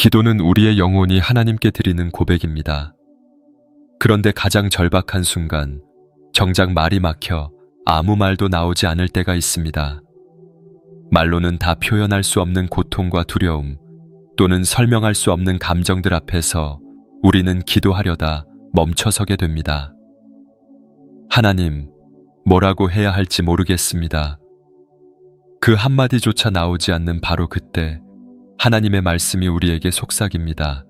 기도는 우리의 영혼이 하나님께 드리는 고백입니다. 그런데 가장 절박한 순간, 정작 말이 막혀 아무 말도 나오지 않을 때가 있습니다. 말로는 다 표현할 수 없는 고통과 두려움, 또는 설명할 수 없는 감정들 앞에서 우리는 기도하려다 멈춰서게 됩니다. 하나님, 뭐라고 해야 할지 모르겠습니다. 그 한마디조차 나오지 않는 바로 그때 하나님의 말씀이 우리에게 속삭입니다.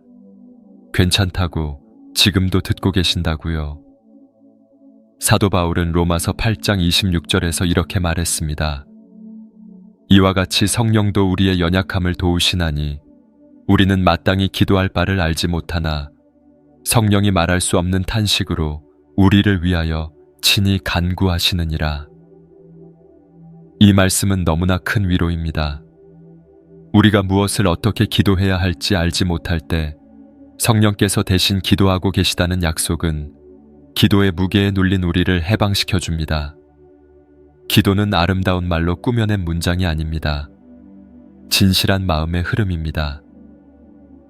괜찮다고, 지금도 듣고 계신다고요. 사도 바울은 로마서 8장 26절에서 이렇게 말했습니다. 이와 같이 성령도 우리의 연약함을 도우시나니 우리는 마땅히 기도할 바를 알지 못하나 성령이 말할 수 없는 탄식으로 우리를 위하여 친히 간구하시느니라. 이 말씀은 너무나 큰 위로입니다. 우리가 무엇을 어떻게 기도해야 할지 알지 못할 때 성령께서 대신 기도하고 계시다는 약속은 기도의 무게에 눌린 우리를 해방시켜 줍니다. 기도는 아름다운 말로 꾸며낸 문장이 아닙니다. 진실한 마음의 흐름입니다.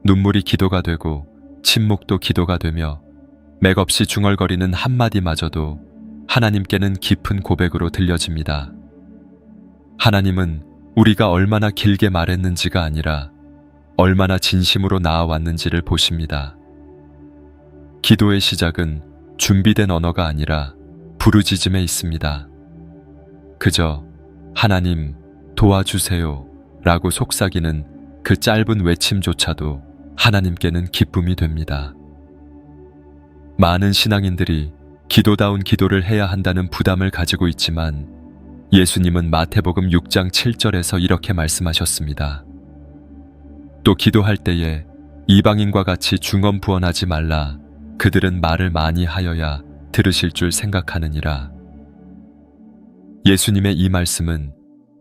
눈물이 기도가 되고 침묵도 기도가 되며 맥없이 중얼거리는 한마디마저도 하나님께는 깊은 고백으로 들려집니다. 하나님은 우리가 얼마나 길게 말했는지가 아니라 얼마나 진심으로 나아왔는지를 보십니다. 기도의 시작은 준비된 언어가 아니라 부르짖음에 있습니다. 그저 하나님 도와주세요 라고 속삭이는 그 짧은 외침조차도 하나님께는 기쁨이 됩니다. 많은 신앙인들이 기도다운 기도를 해야 한다는 부담을 가지고 있지만 예수님은 마태복음 6장 7절에서 이렇게 말씀하셨습니다. 또 기도할 때에 이방인과 같이 중언부언하지 말라. 그들은 말을 많이 하여야 들으실 줄 생각하느니라. 예수님의 이 말씀은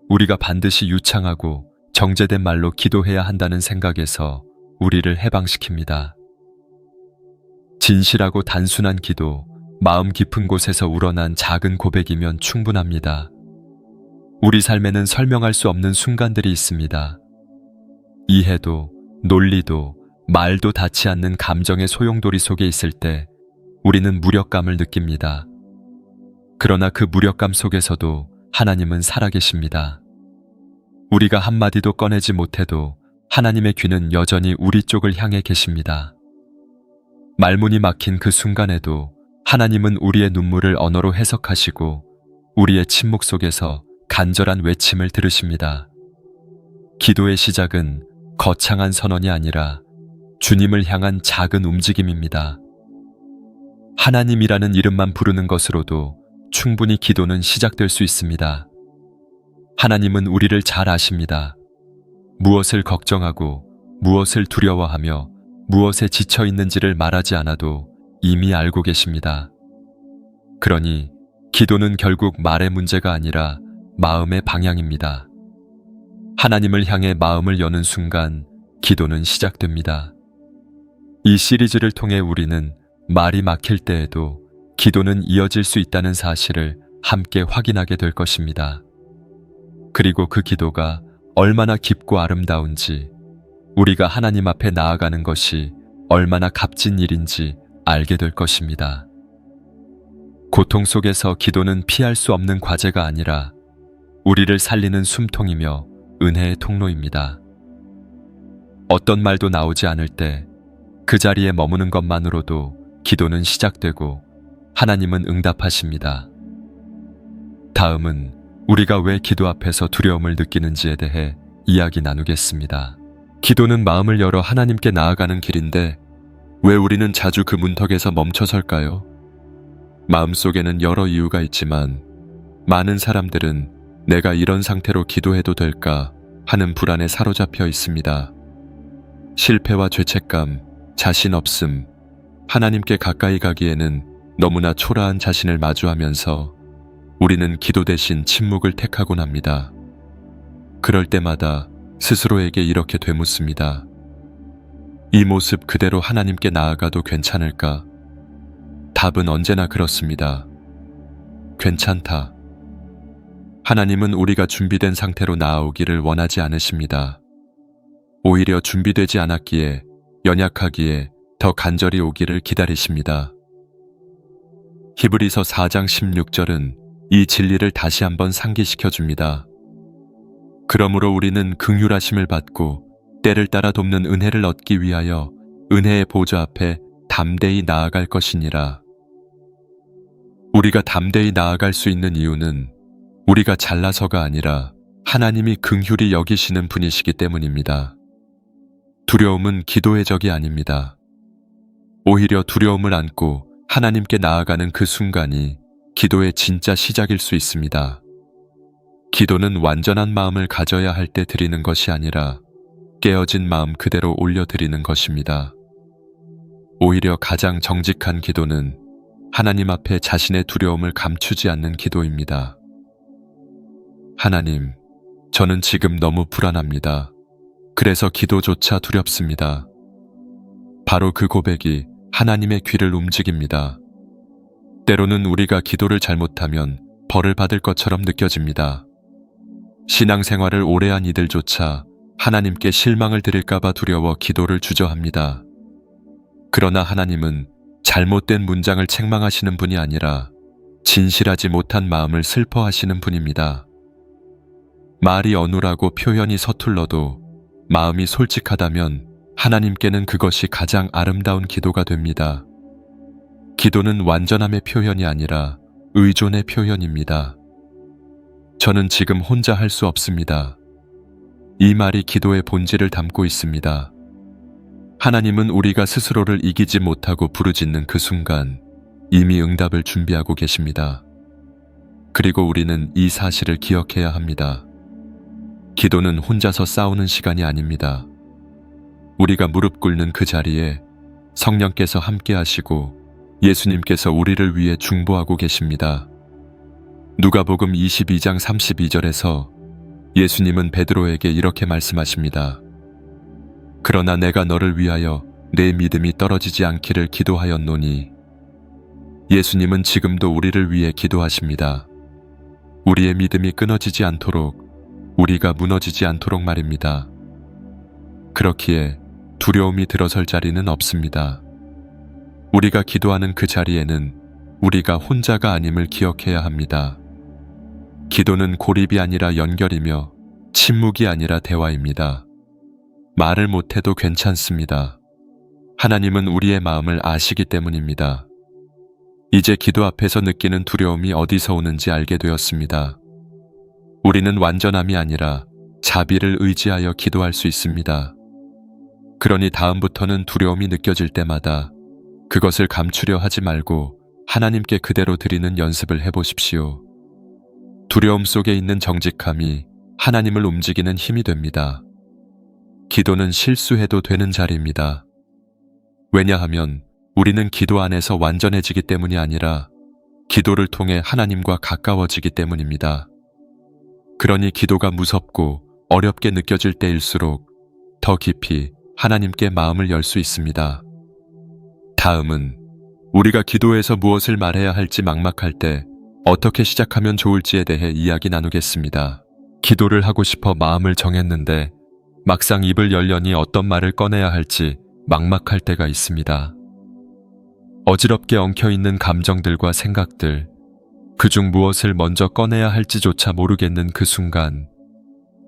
우리가 반드시 유창하고 정제된 말로 기도해야 한다는 생각에서 우리를 해방시킵니다. 진실하고 단순한 기도, 마음 깊은 곳에서 우러난 작은 고백이면 충분합니다. 우리 삶에는 설명할 수 없는 순간들이 있습니다. 이해도, 논리도, 말도 닿지 않는 감정의 소용돌이 속에 있을 때 우리는 무력감을 느낍니다. 그러나 그 무력감 속에서도 하나님은 살아계십니다. 우리가 한마디도 꺼내지 못해도 하나님의 귀는 여전히 우리 쪽을 향해 계십니다. 말문이 막힌 그 순간에도 하나님은 우리의 눈물을 언어로 해석하시고 우리의 침묵 속에서 간절한 외침을 들으십니다. 기도의 시작은 거창한 선언이 아니라 주님을 향한 작은 움직임입니다. 하나님이라는 이름만 부르는 것으로도 충분히 기도는 시작될 수 있습니다. 하나님은 우리를 잘 아십니다. 무엇을 걱정하고 무엇을 두려워하며 무엇에 지쳐 있는지를 말하지 않아도 이미 알고 계십니다. 그러니 기도는 결국 말의 문제가 아니라 마음의 방향입니다. 하나님을 향해 마음을 여는 순간 기도는 시작됩니다. 이 시리즈를 통해 우리는 말이 막힐 때에도 기도는 이어질 수 있다는 사실을 함께 확인하게 될 것입니다. 그리고 그 기도가 얼마나 깊고 아름다운지, 우리가 하나님 앞에 나아가는 것이 얼마나 값진 일인지 알게 될 것입니다. 고통 속에서 기도는 피할 수 없는 과제가 아니라 우리를 살리는 숨통이며 은혜의 통로입니다. 어떤 말도 나오지 않을 때 그 자리에 머무는 것만으로도 기도는 시작되고 하나님은 응답하십니다. 다음은 우리가 왜 기도 앞에서 두려움을 느끼는지에 대해 이야기 나누겠습니다. 기도는 마음을 열어 하나님께 나아가는 길인데 왜 우리는 자주 그 문턱에서 멈춰설까요? 마음속에는 여러 이유가 있지만 많은 사람들은 내가 이런 상태로 기도해도 될까 하는 불안에 사로잡혀 있습니다. 실패와 죄책감, 자신 없음, 하나님께 가까이 가기에는 너무나 초라한 자신을 마주하면서 우리는 기도 대신 침묵을 택하곤 합니다. 그럴 때마다 스스로에게 이렇게 되묻습니다. 이 모습 그대로 하나님께 나아가도 괜찮을까? 답은 언제나 그렇습니다. 괜찮다. 하나님은 우리가 준비된 상태로 나아오기를 원하지 않으십니다. 오히려 준비되지 않았기에, 연약하기에 더 간절히 오기를 기다리십니다. 히브리서 4장 16절은 이 진리를 다시 한번 상기시켜 줍니다. 그러므로 우리는 긍휼하심을 받고 때를 따라 돕는 은혜를 얻기 위하여 은혜의 보좌 앞에 담대히 나아갈 것이니라. 우리가 담대히 나아갈 수 있는 이유는 우리가 잘나서가 아니라 하나님이 긍휼히 여기시는 분이시기 때문입니다. 두려움은 기도의 적이 아닙니다. 오히려 두려움을 안고 하나님께 나아가는 그 순간이 기도의 진짜 시작일 수 있습니다. 기도는 완전한 마음을 가져야 할 때 드리는 것이 아니라 깨어진 마음 그대로 올려드리는 것입니다. 오히려 가장 정직한 기도는 하나님 앞에 자신의 두려움을 감추지 않는 기도입니다. 하나님, 저는 지금 너무 불안합니다. 그래서 기도조차 두렵습니다. 바로 그 고백이 하나님의 귀를 움직입니다. 때로는 우리가 기도를 잘못하면 벌을 받을 것처럼 느껴집니다. 신앙생활을 오래 한 이들조차 하나님께 실망을 드릴까봐 두려워 기도를 주저합니다. 그러나 하나님은 잘못된 문장을 책망하시는 분이 아니라 진실하지 못한 마음을 슬퍼하시는 분입니다. 말이 어눌하고 표현이 서툴러도 마음이 솔직하다면 하나님께는 그것이 가장 아름다운 기도가 됩니다. 기도는 완전함의 표현이 아니라 의존의 표현입니다. 저는 지금 혼자 할 수 없습니다. 이 말이 기도의 본질을 담고 있습니다. 하나님은 우리가 스스로를 이기지 못하고 부르짖는 그 순간 이미 응답을 준비하고 계십니다. 그리고 우리는 이 사실을 기억해야 합니다. 기도는 혼자서 싸우는 시간이 아닙니다. 우리가 무릎 꿇는 그 자리에 성령께서 함께 하시고 예수님께서 우리를 위해 중보하고 계십니다. 누가복음 22장 32절에서 예수님은 베드로에게 이렇게 말씀하십니다. 그러나 내가 너를 위하여 내 믿음이 떨어지지 않기를 기도하였노니. 예수님은 지금도 우리를 위해 기도하십니다. 우리의 믿음이 끊어지지 않도록, 우리가 무너지지 않도록 말입니다. 그렇기에 두려움이 들어설 자리는 없습니다. 우리가 기도하는 그 자리에는 우리가 혼자가 아님을 기억해야 합니다. 기도는 고립이 아니라 연결이며 침묵이 아니라 대화입니다. 말을 못해도 괜찮습니다. 하나님은 우리의 마음을 아시기 때문입니다. 이제 기도 앞에서 느끼는 두려움이 어디서 오는지 알게 되었습니다. 우리는 완전함이 아니라 자비를 의지하여 기도할 수 있습니다. 그러니 다음부터는 두려움이 느껴질 때마다 그것을 감추려 하지 말고 하나님께 그대로 드리는 연습을 해보십시오. 두려움 속에 있는 정직함이 하나님을 움직이는 힘이 됩니다. 기도는 실수해도 되는 자리입니다. 왜냐하면 우리는 기도 안에서 완전해지기 때문이 아니라 기도를 통해 하나님과 가까워지기 때문입니다. 그러니 기도가 무섭고 어렵게 느껴질 때일수록 더 깊이 하나님께 마음을 열 수 있습니다. 다음은 우리가 기도에서 무엇을 말해야 할지 막막할 때 어떻게 시작하면 좋을지에 대해 이야기 나누겠습니다. 기도를 하고 싶어 마음을 정했는데 막상 입을 열려니 어떤 말을 꺼내야 할지 막막할 때가 있습니다. 어지럽게 엉켜있는 감정들과 생각들, 그중 무엇을 먼저 꺼내야 할지조차 모르겠는 그 순간,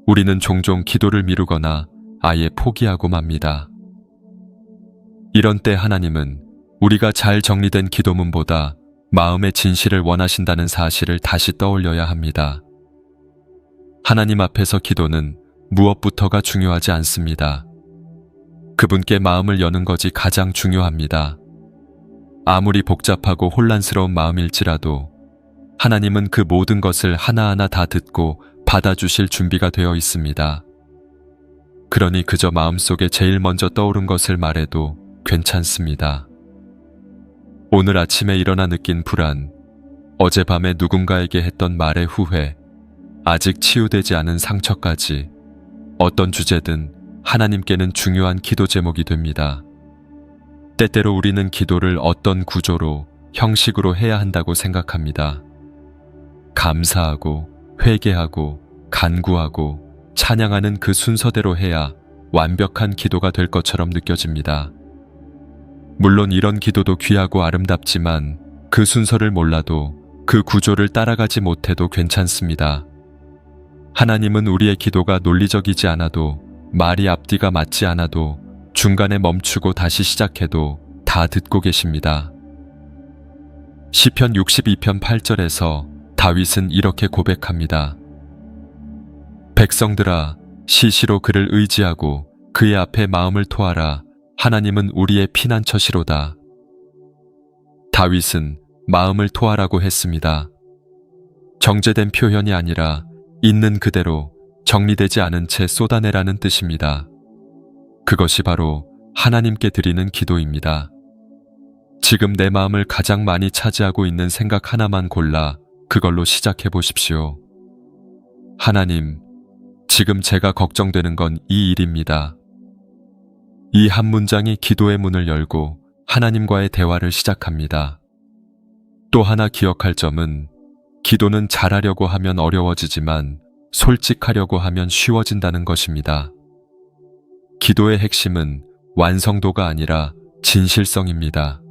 우리는 종종 기도를 미루거나 아예 포기하고 맙니다. 이런 때 하나님은 우리가 잘 정리된 기도문보다 마음의 진실을 원하신다는 사실을 다시 떠올려야 합니다. 하나님 앞에서 기도는 무엇부터가 중요하지 않습니다. 그분께 마음을 여는 것이 가장 중요합니다. 아무리 복잡하고 혼란스러운 마음일지라도 하나님은 그 모든 것을 하나하나 다 듣고 받아주실 준비가 되어 있습니다. 그러니 그저 마음속에 제일 먼저 떠오른 것을 말해도 괜찮습니다. 오늘 아침에 일어나 느낀 불안, 어젯밤에 누군가에게 했던 말의 후회, 아직 치유되지 않은 상처까지 어떤 주제든 하나님께는 중요한 기도 제목이 됩니다. 때때로 우리는 기도를 어떤 구조로, 형식으로 해야 한다고 생각합니다. 감사하고, 회개하고, 간구하고, 찬양하는 그 순서대로 해야 완벽한 기도가 될 것처럼 느껴집니다. 물론 이런 기도도 귀하고 아름답지만 그 순서를 몰라도 그 구조를 따라가지 못해도 괜찮습니다. 하나님은 우리의 기도가 논리적이지 않아도, 말이 앞뒤가 맞지 않아도, 중간에 멈추고 다시 시작해도 다 듣고 계십니다. 시편 62편 8절에서 다윗은 이렇게 고백합니다. 백성들아, 시시로 그를 의지하고 그의 앞에 마음을 토하라. 하나님은 우리의 피난처시로다. 다윗은 마음을 토하라고 했습니다. 정제된 표현이 아니라 있는 그대로 정리되지 않은 채 쏟아내라는 뜻입니다. 그것이 바로 하나님께 드리는 기도입니다. 지금 내 마음을 가장 많이 차지하고 있는 생각 하나만 골라 그걸로 시작해 보십시오. 하나님, 지금 제가 걱정되는 건 이 일입니다. 이 한 문장이 기도의 문을 열고 하나님과의 대화를 시작합니다. 또 하나 기억할 점은 기도는 잘하려고 하면 어려워지지만 솔직하려고 하면 쉬워진다는 것입니다. 기도의 핵심은 완성도가 아니라 진실성입니다.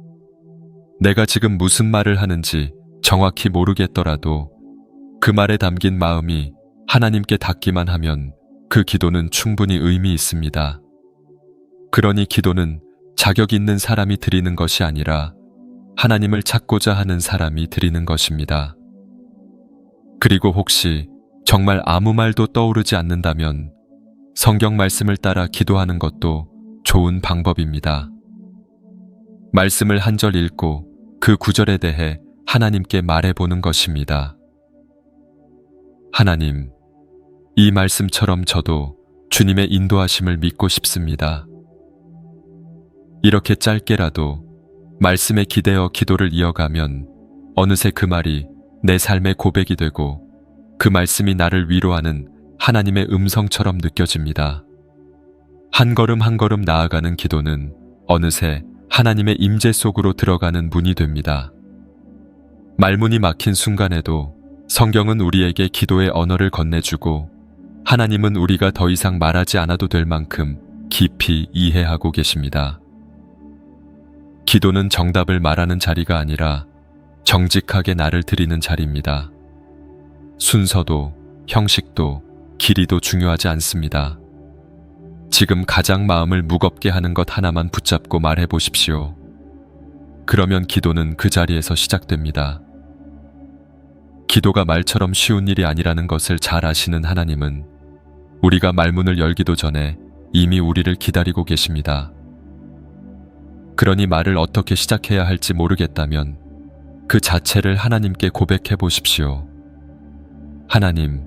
내가 지금 무슨 말을 하는지 정확히 모르겠더라도 그 말에 담긴 마음이 하나님께 닿기만 하면 그 기도는 충분히 의미 있습니다. 그러니 기도는 자격 있는 사람이 드리는 것이 아니라 하나님을 찾고자 하는 사람이 드리는 것입니다. 그리고 혹시 정말 아무 말도 떠오르지 않는다면 성경 말씀을 따라 기도하는 것도 좋은 방법입니다. 말씀을 한 절 읽고 그 구절에 대해 하나님께 말해보는 것입니다. 하나님, 이 말씀처럼 저도 주님의 인도하심을 믿고 싶습니다. 이렇게 짧게라도 말씀에 기대어 기도를 이어가면 어느새 그 말이 내 삶의 고백이 되고 그 말씀이 나를 위로하는 하나님의 음성처럼 느껴집니다. 한 걸음 한 걸음 나아가는 기도는 어느새 하나님의 임재 속으로 들어가는 문이 됩니다. 말문이 막힌 순간에도 성경은 우리에게 기도의 언어를 건네주고 하나님은 우리가 더 이상 말하지 않아도 될 만큼 깊이 이해하고 계십니다. 기도는 정답을 말하는 자리가 아니라 정직하게 나를 드리는 자리입니다. 순서도, 형식도, 길이도 중요하지 않습니다. 지금 가장 마음을 무겁게 하는 것 하나만 붙잡고 말해 보십시오. 그러면 기도는 그 자리에서 시작됩니다. 기도가 말처럼 쉬운 일이 아니라는 것을 잘 아시는 하나님은 우리가 말문을 열기도 전에 이미 우리를 기다리고 계십니다. 그러니 말을 어떻게 시작해야 할지 모르겠다면 그 자체를 하나님께 고백해 보십시오. 하나님,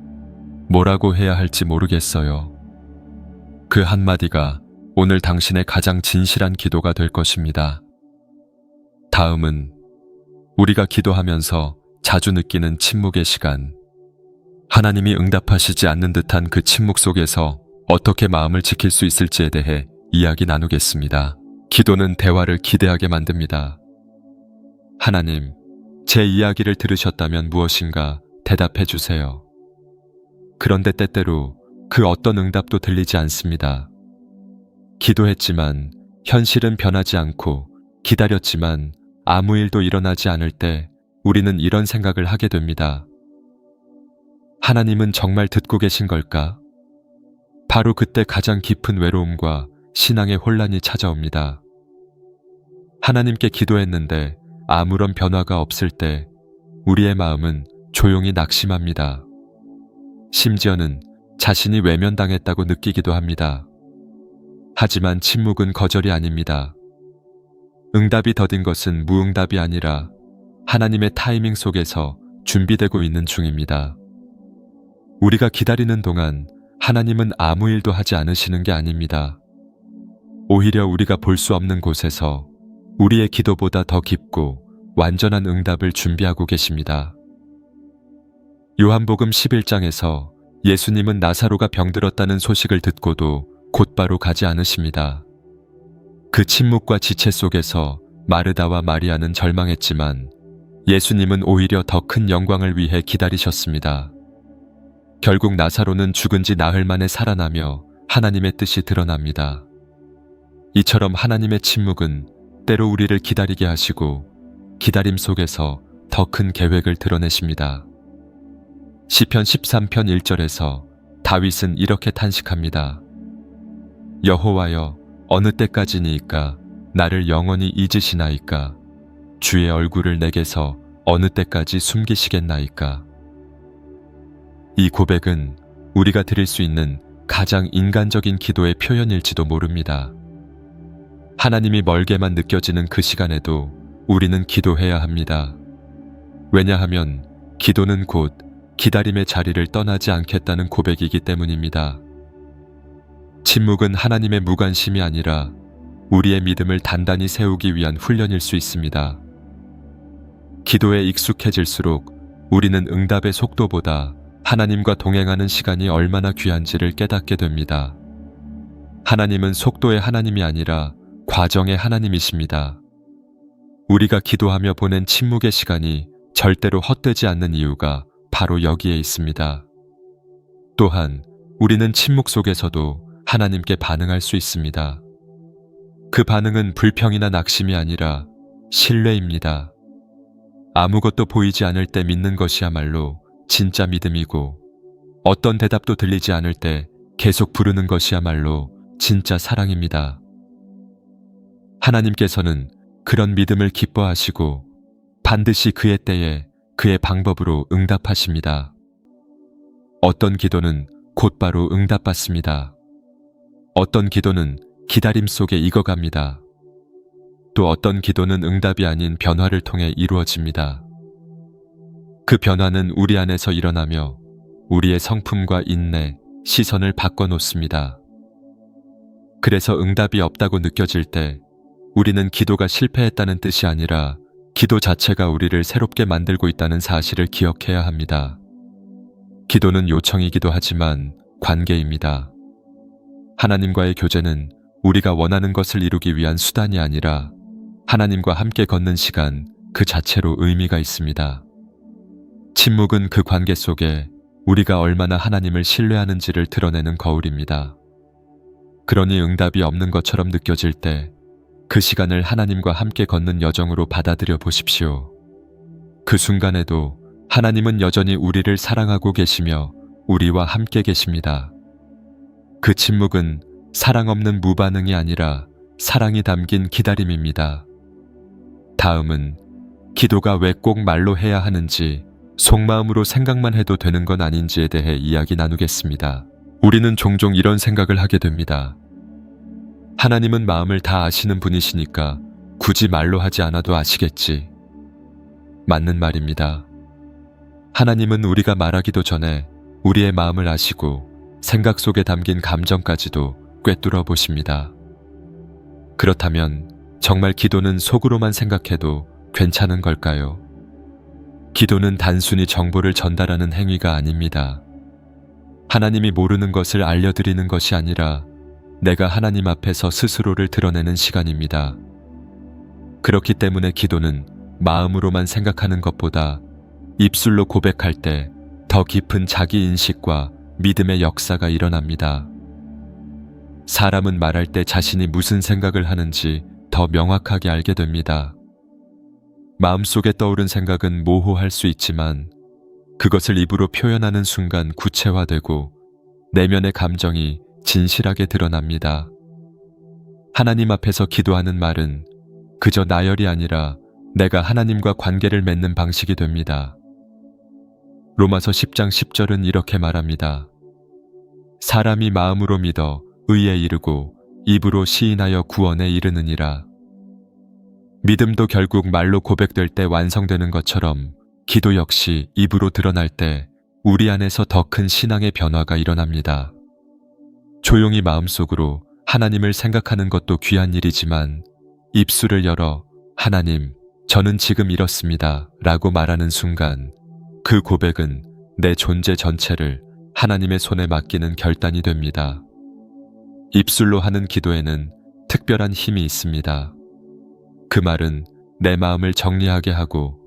뭐라고 해야 할지 모르겠어요. 그 한마디가 오늘 당신의 가장 진실한 기도가 될 것입니다. 다음은 우리가 기도하면서 자주 느끼는 침묵의 시간. 하나님이 응답하시지 않는 듯한 그 침묵 속에서 어떻게 마음을 지킬 수 있을지에 대해 이야기 나누겠습니다. 기도는 대화를 기대하게 만듭니다. 하나님, 제 이야기를 들으셨다면 무엇인가 대답해 주세요. 그런데 때때로 그 어떤 응답도 들리지 않습니다. 기도했지만 현실은 변하지 않고 기다렸지만 아무 일도 일어나지 않을 때 우리는 이런 생각을 하게 됩니다. 하나님은 정말 듣고 계신 걸까? 바로 그때 가장 깊은 외로움과 신앙의 혼란이 찾아옵니다. 하나님께 기도했는데 아무런 변화가 없을 때 우리의 마음은 조용히 낙심합니다. 심지어는 자신이 외면당했다고 느끼기도 합니다. 하지만 침묵은 거절이 아닙니다. 응답이 더딘 것은 무응답이 아니라 하나님의 타이밍 속에서 준비되고 있는 중입니다. 우리가 기다리는 동안 하나님은 아무 일도 하지 않으시는 게 아닙니다. 오히려 우리가 볼 수 없는 곳에서 우리의 기도보다 더 깊고 완전한 응답을 준비하고 계십니다. 요한복음 11장에서 예수님은 나사로가 병들었다는 소식을 듣고도 곧바로 가지 않으십니다. 그 침묵과 지체 속에서 마르다와 마리아는 절망했지만 예수님은 오히려 더 큰 영광을 위해 기다리셨습니다. 결국 나사로는 죽은 지 나흘 만에 살아나며 하나님의 뜻이 드러납니다. 이처럼 하나님의 침묵은 때로 우리를 기다리게 하시고 기다림 속에서 더 큰 계획을 드러내십니다. 시편 13편 1절에서 다윗은 이렇게 탄식합니다. 여호와여, 어느 때까지니이까 나를 영원히 잊으시나이까? 주의 얼굴을 내게서 어느 때까지 숨기시겠나이까? 이 고백은 우리가 드릴 수 있는 가장 인간적인 기도의 표현일지도 모릅니다. 하나님이 멀게만 느껴지는 그 시간에도 우리는 기도해야 합니다. 왜냐하면 기도는 곧 기다림의 자리를 떠나지 않겠다는 고백이기 때문입니다. 침묵은 하나님의 무관심이 아니라 우리의 믿음을 단단히 세우기 위한 훈련일 수 있습니다. 기도에 익숙해질수록 우리는 응답의 속도보다 하나님과 동행하는 시간이 얼마나 귀한지를 깨닫게 됩니다. 하나님은 속도의 하나님이 아니라 과정의 하나님이십니다. 우리가 기도하며 보낸 침묵의 시간이 절대로 헛되지 않는 이유가 바로 여기에 있습니다. 또한 우리는 침묵 속에서도 하나님께 반응할 수 있습니다. 그 반응은 불평이나 낙심이 아니라 신뢰입니다. 아무것도 보이지 않을 때 믿는 것이야말로 진짜 믿음이고, 어떤 대답도 들리지 않을 때 계속 부르는 것이야말로 진짜 사랑입니다. 하나님께서는 그런 믿음을 기뻐하시고 반드시 그의 때에 그의 방법으로 응답하십니다. 어떤 기도는 곧바로 응답받습니다. 어떤 기도는 기다림 속에 익어갑니다. 또 어떤 기도는 응답이 아닌 변화를 통해 이루어집니다. 그 변화는 우리 안에서 일어나며 우리의 성품과 인내, 시선을 바꿔놓습니다. 그래서 응답이 없다고 느껴질 때 우리는 기도가 실패했다는 뜻이 아니라 기도 자체가 우리를 새롭게 만들고 있다는 사실을 기억해야 합니다. 기도는 요청이기도 하지만 관계입니다. 하나님과의 교제는 우리가 원하는 것을 이루기 위한 수단이 아니라 하나님과 함께 걷는 시간 그 자체로 의미가 있습니다. 침묵은 그 관계 속에 우리가 얼마나 하나님을 신뢰하는지를 드러내는 거울입니다. 그러니 응답이 없는 것처럼 느껴질 때 그 시간을 하나님과 함께 걷는 여정으로 받아들여 보십시오. 그 순간에도 하나님은 여전히 우리를 사랑하고 계시며 우리와 함께 계십니다. 그 침묵은 사랑 없는 무반응이 아니라 사랑이 담긴 기다림입니다. 다음은 기도가 왜 꼭 말로 해야 하는지, 속마음으로 생각만 해도 되는 건 아닌지에 대해 이야기 나누겠습니다. 우리는 종종 이런 생각을 하게 됩니다. 하나님은 마음을 다 아시는 분이시니까 굳이 말로 하지 않아도 아시겠지. 맞는 말입니다. 하나님은 우리가 말하기도 전에 우리의 마음을 아시고 생각 속에 담긴 감정까지도 꿰뚫어 보십니다. 그렇다면 정말 기도는 속으로만 생각해도 괜찮은 걸까요? 기도는 단순히 정보를 전달하는 행위가 아닙니다. 하나님이 모르는 것을 알려드리는 것이 아니라 내가 하나님 앞에서 스스로를 드러내는 시간입니다. 그렇기 때문에 기도는 마음으로만 생각하는 것보다 입술로 고백할 때 더 깊은 자기인식과 믿음의 역사가 일어납니다. 사람은 말할 때 자신이 무슨 생각을 하는지 더 명확하게 알게 됩니다. 마음속에 떠오른 생각은 모호할 수 있지만 그것을 입으로 표현하는 순간 구체화되고 내면의 감정이 진실하게 드러납니다. 하나님 앞에서 기도하는 말은 그저 나열이 아니라 내가 하나님과 관계를 맺는 방식이 됩니다. 로마서 10장 10절은 이렇게 말합니다. 사람이 마음으로 믿어 의에 이르고 입으로 시인하여 구원에 이르느니라. 믿음도 결국 말로 고백될 때 완성되는 것처럼 기도 역시 입으로 드러날 때 우리 안에서 더 큰 신앙의 변화가 일어납니다. 조용히 마음속으로 하나님을 생각하는 것도 귀한 일이지만 입술을 열어 하나님, 저는 지금 이렇습니다 라고 말하는 순간 그 고백은 내 존재 전체를 하나님의 손에 맡기는 결단이 됩니다. 입술로 하는 기도에는 특별한 힘이 있습니다. 그 말은 내 마음을 정리하게 하고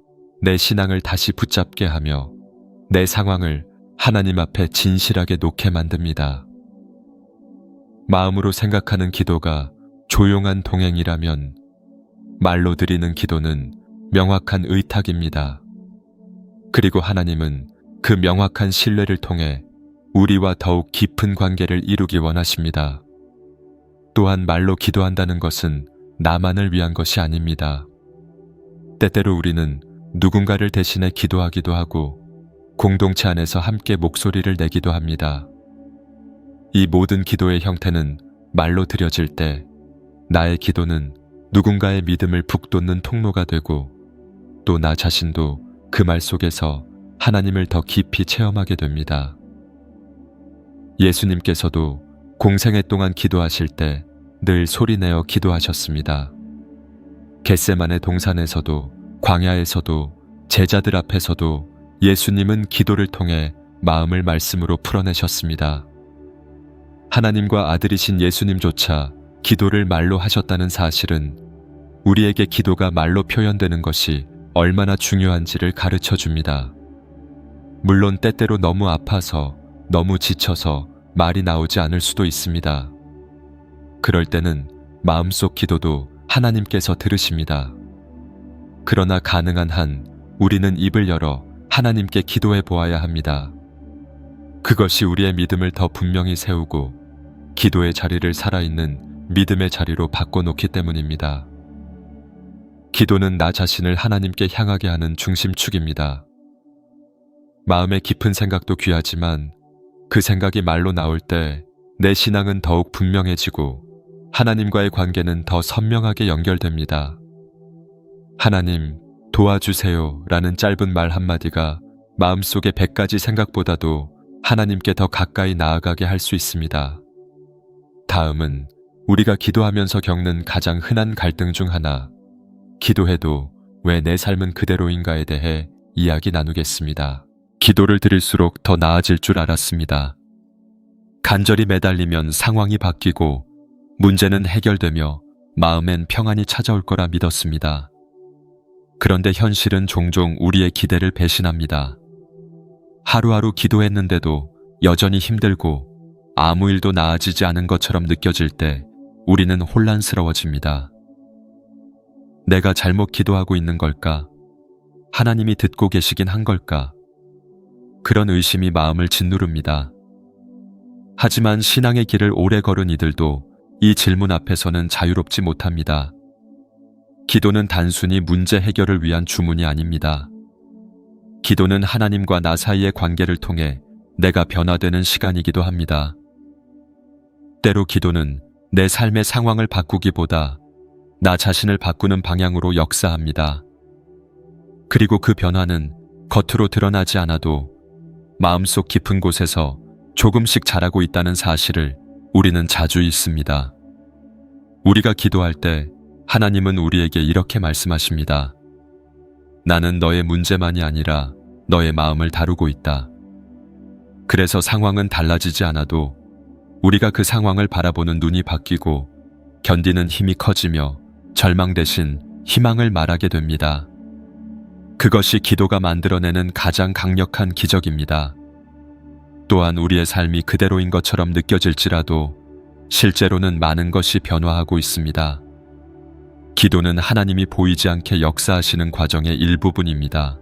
내 신앙을 다시 붙잡게 하며 내 상황을 하나님 앞에 진실하게 놓게 만듭니다. 마음으로 생각하는 기도가 조용한 동행이라면 말로 드리는 기도는 명확한 의탁입니다. 그리고 하나님은 그 명확한 신뢰를 통해 우리와 더욱 깊은 관계를 이루기 원하십니다. 또한 말로 기도한다는 것은 나만을 위한 것이 아닙니다. 때때로 우리는 누군가를 대신해 기도하기도 하고 공동체 안에서 함께 목소리를 내기도 합니다. 이 모든 기도의 형태는 말로 드려질 때 나의 기도는 누군가의 믿음을 북돋는 통로가 되고 또 나 자신도 그 말 속에서 하나님을 더 깊이 체험하게 됩니다. 예수님께서도 공생애 동안 기도하실 때 늘 소리내어 기도하셨습니다. 겟세마네 동산에서도 광야에서도 제자들 앞에서도 예수님은 기도를 통해 마음을 말씀으로 풀어내셨습니다. 하나님과 아들이신 예수님조차 기도를 말로 하셨다는 사실은 우리에게 기도가 말로 표현되는 것이 얼마나 중요한지를 가르쳐 줍니다. 물론 때때로 너무 아파서 너무 지쳐서 말이 나오지 않을 수도 있습니다. 그럴 때는 마음속 기도도 하나님께서 들으십니다. 그러나 가능한 한 우리는 입을 열어 하나님께 기도해 보아야 합니다. 그것이 우리의 믿음을 더 분명히 세우고 기도의 자리를 살아있는 믿음의 자리로 바꿔놓기 때문입니다. 기도는 나 자신을 하나님께 향하게 하는 중심축입니다. 마음의 깊은 생각도 귀하지만 그 생각이 말로 나올 때 내 신앙은 더욱 분명해지고 하나님과의 관계는 더 선명하게 연결됩니다. 하나님, 도와주세요 라는 짧은 말 한마디가 마음속의 100가지 생각보다도 하나님께 더 가까이 나아가게 할 수 있습니다. 다음은 우리가 기도하면서 겪는 가장 흔한 갈등 중 하나, 기도해도 왜 내 삶은 그대로인가에 대해 이야기 나누겠습니다. 기도를 드릴수록 더 나아질 줄 알았습니다. 간절히 매달리면 상황이 바뀌고 문제는 해결되며 마음엔 평안이 찾아올 거라 믿었습니다. 그런데 현실은 종종 우리의 기대를 배신합니다. 하루하루 기도했는데도 여전히 힘들고 아무 일도 나아지지 않은 것처럼 느껴질 때 우리는 혼란스러워집니다. 내가 잘못 기도하고 있는 걸까? 하나님이 듣고 계시긴 한 걸까? 그런 의심이 마음을 짓누릅니다. 하지만 신앙의 길을 오래 걸은 이들도 이 질문 앞에서는 자유롭지 못합니다. 기도는 단순히 문제 해결을 위한 주문이 아닙니다. 기도는 하나님과 나 사이의 관계를 통해 내가 변화되는 시간이기도 합니다. 때로 기도는 내 삶의 상황을 바꾸기보다 나 자신을 바꾸는 방향으로 역사합니다. 그리고 그 변화는 겉으로 드러나지 않아도 마음속 깊은 곳에서 조금씩 자라고 있다는 사실을 우리는 자주 잊습니다. 우리가 기도할 때 하나님은 우리에게 이렇게 말씀하십니다. 나는 너의 문제만이 아니라 너의 마음을 다루고 있다. 그래서 상황은 달라지지 않아도 우리가 그 상황을 바라보는 눈이 바뀌고 견디는 힘이 커지며 절망 대신 희망을 말하게 됩니다. 그것이 기도가 만들어내는 가장 강력한 기적입니다. 또한 우리의 삶이 그대로인 것처럼 느껴질지라도 실제로는 많은 것이 변화하고 있습니다. 기도는 하나님이 보이지 않게 역사하시는 과정의 일부분입니다.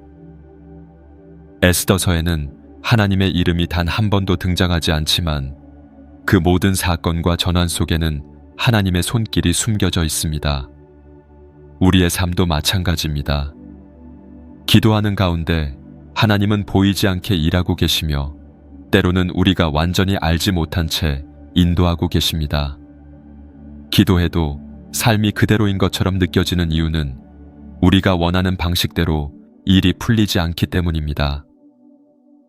에스더서에는 하나님의 이름이 단 한 번도 등장하지 않지만 그 모든 사건과 전환 속에는 하나님의 손길이 숨겨져 있습니다. 우리의 삶도 마찬가지입니다. 기도하는 가운데 하나님은 보이지 않게 일하고 계시며 때로는 우리가 완전히 알지 못한 채 인도하고 계십니다. 기도해도 삶이 그대로인 것처럼 느껴지는 이유는 우리가 원하는 방식대로 일이 풀리지 않기 때문입니다.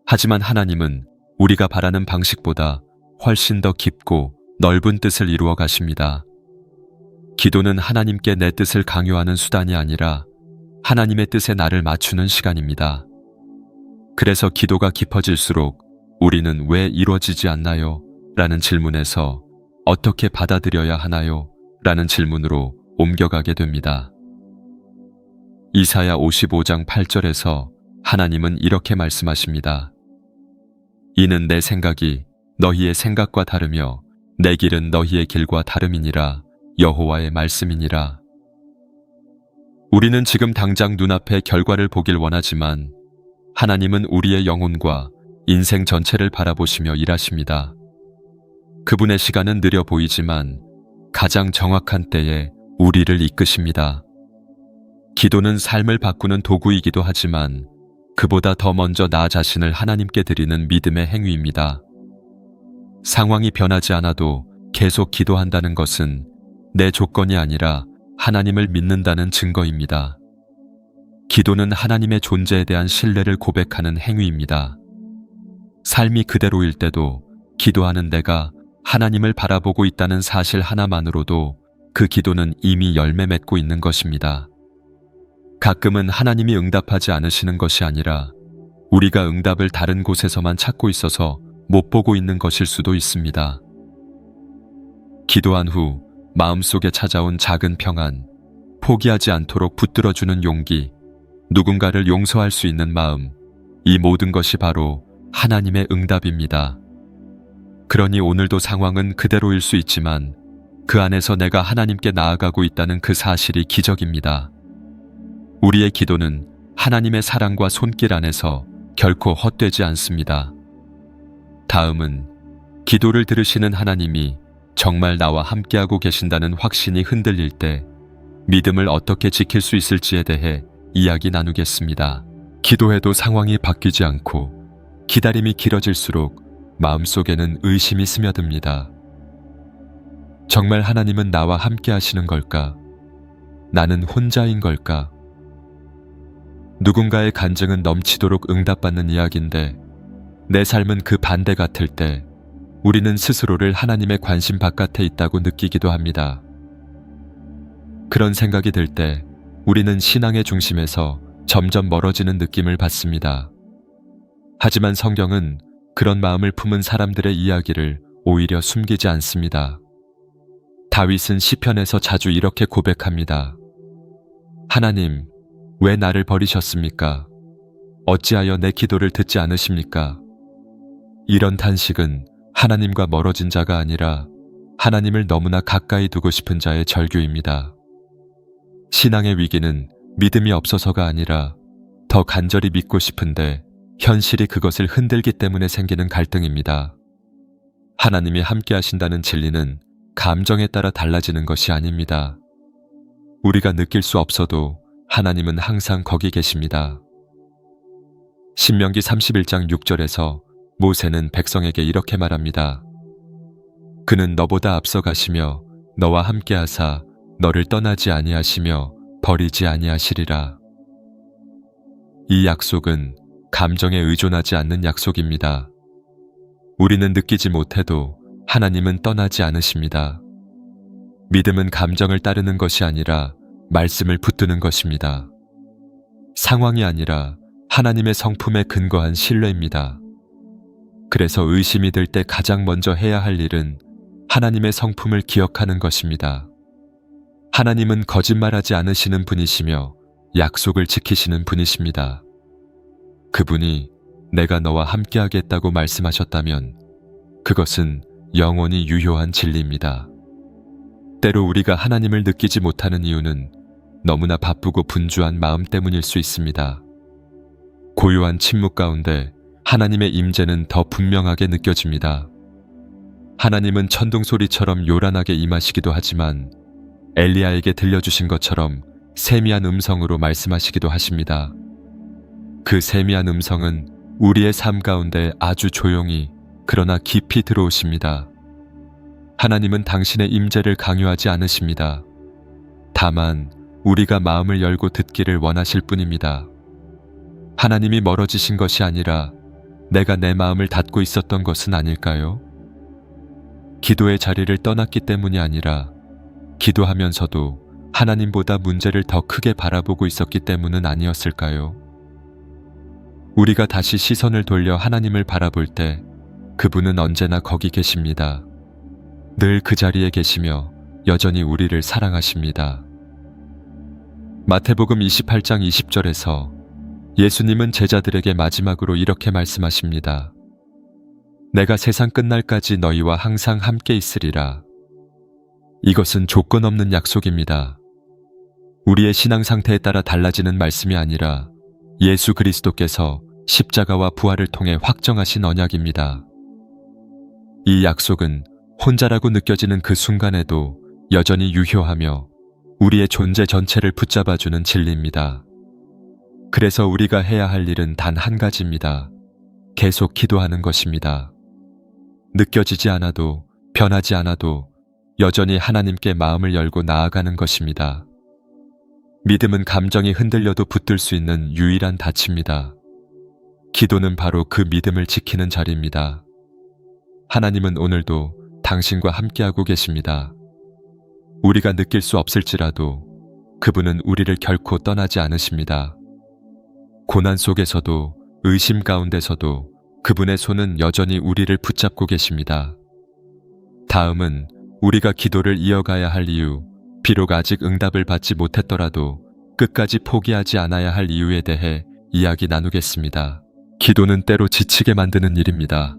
하지만 하나님은 우리가 바라는 방식보다 훨씬 더 깊고 넓은 뜻을 이루어 가십니다. 기도는 하나님께 내 뜻을 강요하는 수단이 아니라 하나님의 뜻에 나를 맞추는 시간입니다. 그래서 기도가 깊어질수록 우리는 왜 이루어지지 않나요? 라는 질문에서 어떻게 받아들여야 하나요? 라는 질문으로 옮겨가게 됩니다. 이사야 55장 8절에서 하나님은 이렇게 말씀하십니다. 이는 내 생각이 너희의 생각과 다르며 내 길은 너희의 길과 다름이니라. 여호와의 말씀이니라. 우리는 지금 당장 눈앞의 결과를 보길 원하지만 하나님은 우리의 영혼과 인생 전체를 바라보시며 일하십니다. 그분의 시간은 느려 보이지만 가장 정확한 때에 우리를 이끄십니다. 기도는 삶을 바꾸는 도구이기도 하지만 그보다 더 먼저 나 자신을 하나님께 드리는 믿음의 행위입니다. 상황이 변하지 않아도 계속 기도한다는 것은 내 조건이 아니라 하나님을 믿는다는 증거입니다. 기도는 하나님의 존재에 대한 신뢰를 고백하는 행위입니다. 삶이 그대로일 때도 기도하는 내가 하나님을 바라보고 있다는 사실 하나만으로도 그 기도는 이미 열매 맺고 있는 것입니다. 가끔은 하나님이 응답하지 않으시는 것이 아니라 우리가 응답을 다른 곳에서만 찾고 있어서 못 보고 있는 것일 수도 있습니다. 기도한 후 마음속에 찾아온 작은 평안, 포기하지 않도록 붙들어주는 용기, 누군가를 용서할 수 있는 마음, 이 모든 것이 바로 하나님의 응답입니다. 그러니 오늘도 상황은 그대로일 수 있지만 그 안에서 내가 하나님께 나아가고 있다는 그 사실이 기적입니다. 우리의 기도는 하나님의 사랑과 손길 안에서 결코 헛되지 않습니다. 다음은 기도를 들으시는 하나님이 정말 나와 함께하고 계신다는 확신이 흔들릴 때 믿음을 어떻게 지킬 수 있을지에 대해 이야기 나누겠습니다. 기도해도 상황이 바뀌지 않고 기다림이 길어질수록 마음속에는 의심이 스며듭니다. 정말 하나님은 나와 함께 하시는 걸까? 나는 혼자인 걸까? 누군가의 간증은 넘치도록 응답받는 이야기인데 내 삶은 그 반대 같을 때 우리는 스스로를 하나님의 관심 바깥에 있다고 느끼기도 합니다. 그런 생각이 들 때 우리는 신앙의 중심에서 점점 멀어지는 느낌을 받습니다. 하지만 성경은 그런 마음을 품은 사람들의 이야기를 오히려 숨기지 않습니다. 다윗은 시편에서 자주 이렇게 고백합니다. 하나님, 왜 나를 버리셨습니까? 어찌하여 내 기도를 듣지 않으십니까? 이런 탄식은 하나님과 멀어진 자가 아니라 하나님을 너무나 가까이 두고 싶은 자의 절규입니다. 신앙의 위기는 믿음이 없어서가 아니라 더 간절히 믿고 싶은데 현실이 그것을 흔들기 때문에 생기는 갈등입니다. 하나님이 함께 하신다는 진리는 감정에 따라 달라지는 것이 아닙니다. 우리가 느낄 수 없어도 하나님은 항상 거기 계십니다. 신명기 31장 6절에서 모세는 백성에게 이렇게 말합니다. 그는 너보다 앞서 가시며 너와 함께 하사 너를 떠나지 아니하시며 버리지 아니하시리라. 이 약속은 감정에 의존하지 않는 약속입니다. 우리는 느끼지 못해도 하나님은 떠나지 않으십니다. 믿음은 감정을 따르는 것이 아니라 말씀을 붙드는 것입니다. 상황이 아니라 하나님의 성품에 근거한 신뢰입니다. 그래서 의심이 들 때 가장 먼저 해야 할 일은 하나님의 성품을 기억하는 것입니다. 하나님은 거짓말하지 않으시는 분이시며 약속을 지키시는 분이십니다. 그분이 내가 너와 함께하겠다고 말씀하셨다면 그것은 영원히 유효한 진리입니다. 때로 우리가 하나님을 느끼지 못하는 이유는 너무나 바쁘고 분주한 마음 때문일 수 있습니다. 고요한 침묵 가운데 하나님의 임재는 더 분명하게 느껴집니다. 하나님은 천둥 소리처럼 요란하게 임하시기도 하지만 엘리야에게 들려주신 것처럼 세미한 음성으로 말씀하시기도 하십니다. 그 세미한 음성은 우리의 삶 가운데 아주 조용히 그러나 깊이 들어오십니다. 하나님은 당신의 임재를 강요하지 않으십니다. 다만 우리가 마음을 열고 듣기를 원하실 뿐입니다. 하나님이 멀어지신 것이 아니라 내가 내 마음을 닫고 있었던 것은 아닐까요? 기도의 자리를 떠났기 때문이 아니라 기도하면서도 하나님보다 문제를 더 크게 바라보고 있었기 때문은 아니었을까요? 우리가 다시 시선을 돌려 하나님을 바라볼 때 그분은 언제나 거기 계십니다. 늘 그 자리에 계시며 여전히 우리를 사랑하십니다. 마태복음 28장 20절에서 예수님은 제자들에게 마지막으로 이렇게 말씀하십니다. 내가 세상 끝날까지 너희와 항상 함께 있으리라. 이것은 조건 없는 약속입니다. 우리의 신앙 상태에 따라 달라지는 말씀이 아니라 예수 그리스도께서 십자가와 부활을 통해 확정하신 언약입니다. 이 약속은 혼자라고 느껴지는 그 순간에도 여전히 유효하며 우리의 존재 전체를 붙잡아주는 진리입니다. 그래서 우리가 해야 할 일은 단 한 가지입니다. 계속 기도하는 것입니다. 느껴지지 않아도, 변하지 않아도 여전히 하나님께 마음을 열고 나아가는 것입니다. 믿음은 감정이 흔들려도 붙들 수 있는 유일한 닻입니다. 기도는 바로 그 믿음을 지키는 자리입니다. 하나님은 오늘도 당신과 함께하고 계십니다. 우리가 느낄 수 없을지라도 그분은 우리를 결코 떠나지 않으십니다. 고난 속에서도, 의심 가운데서도 그분의 손은 여전히 우리를 붙잡고 계십니다. 다음은 우리가 기도를 이어가야 할 이유, 비록 아직 응답을 받지 못했더라도 끝까지 포기하지 않아야 할 이유에 대해 이야기 나누겠습니다. 기도는 때로 지치게 만드는 일입니다.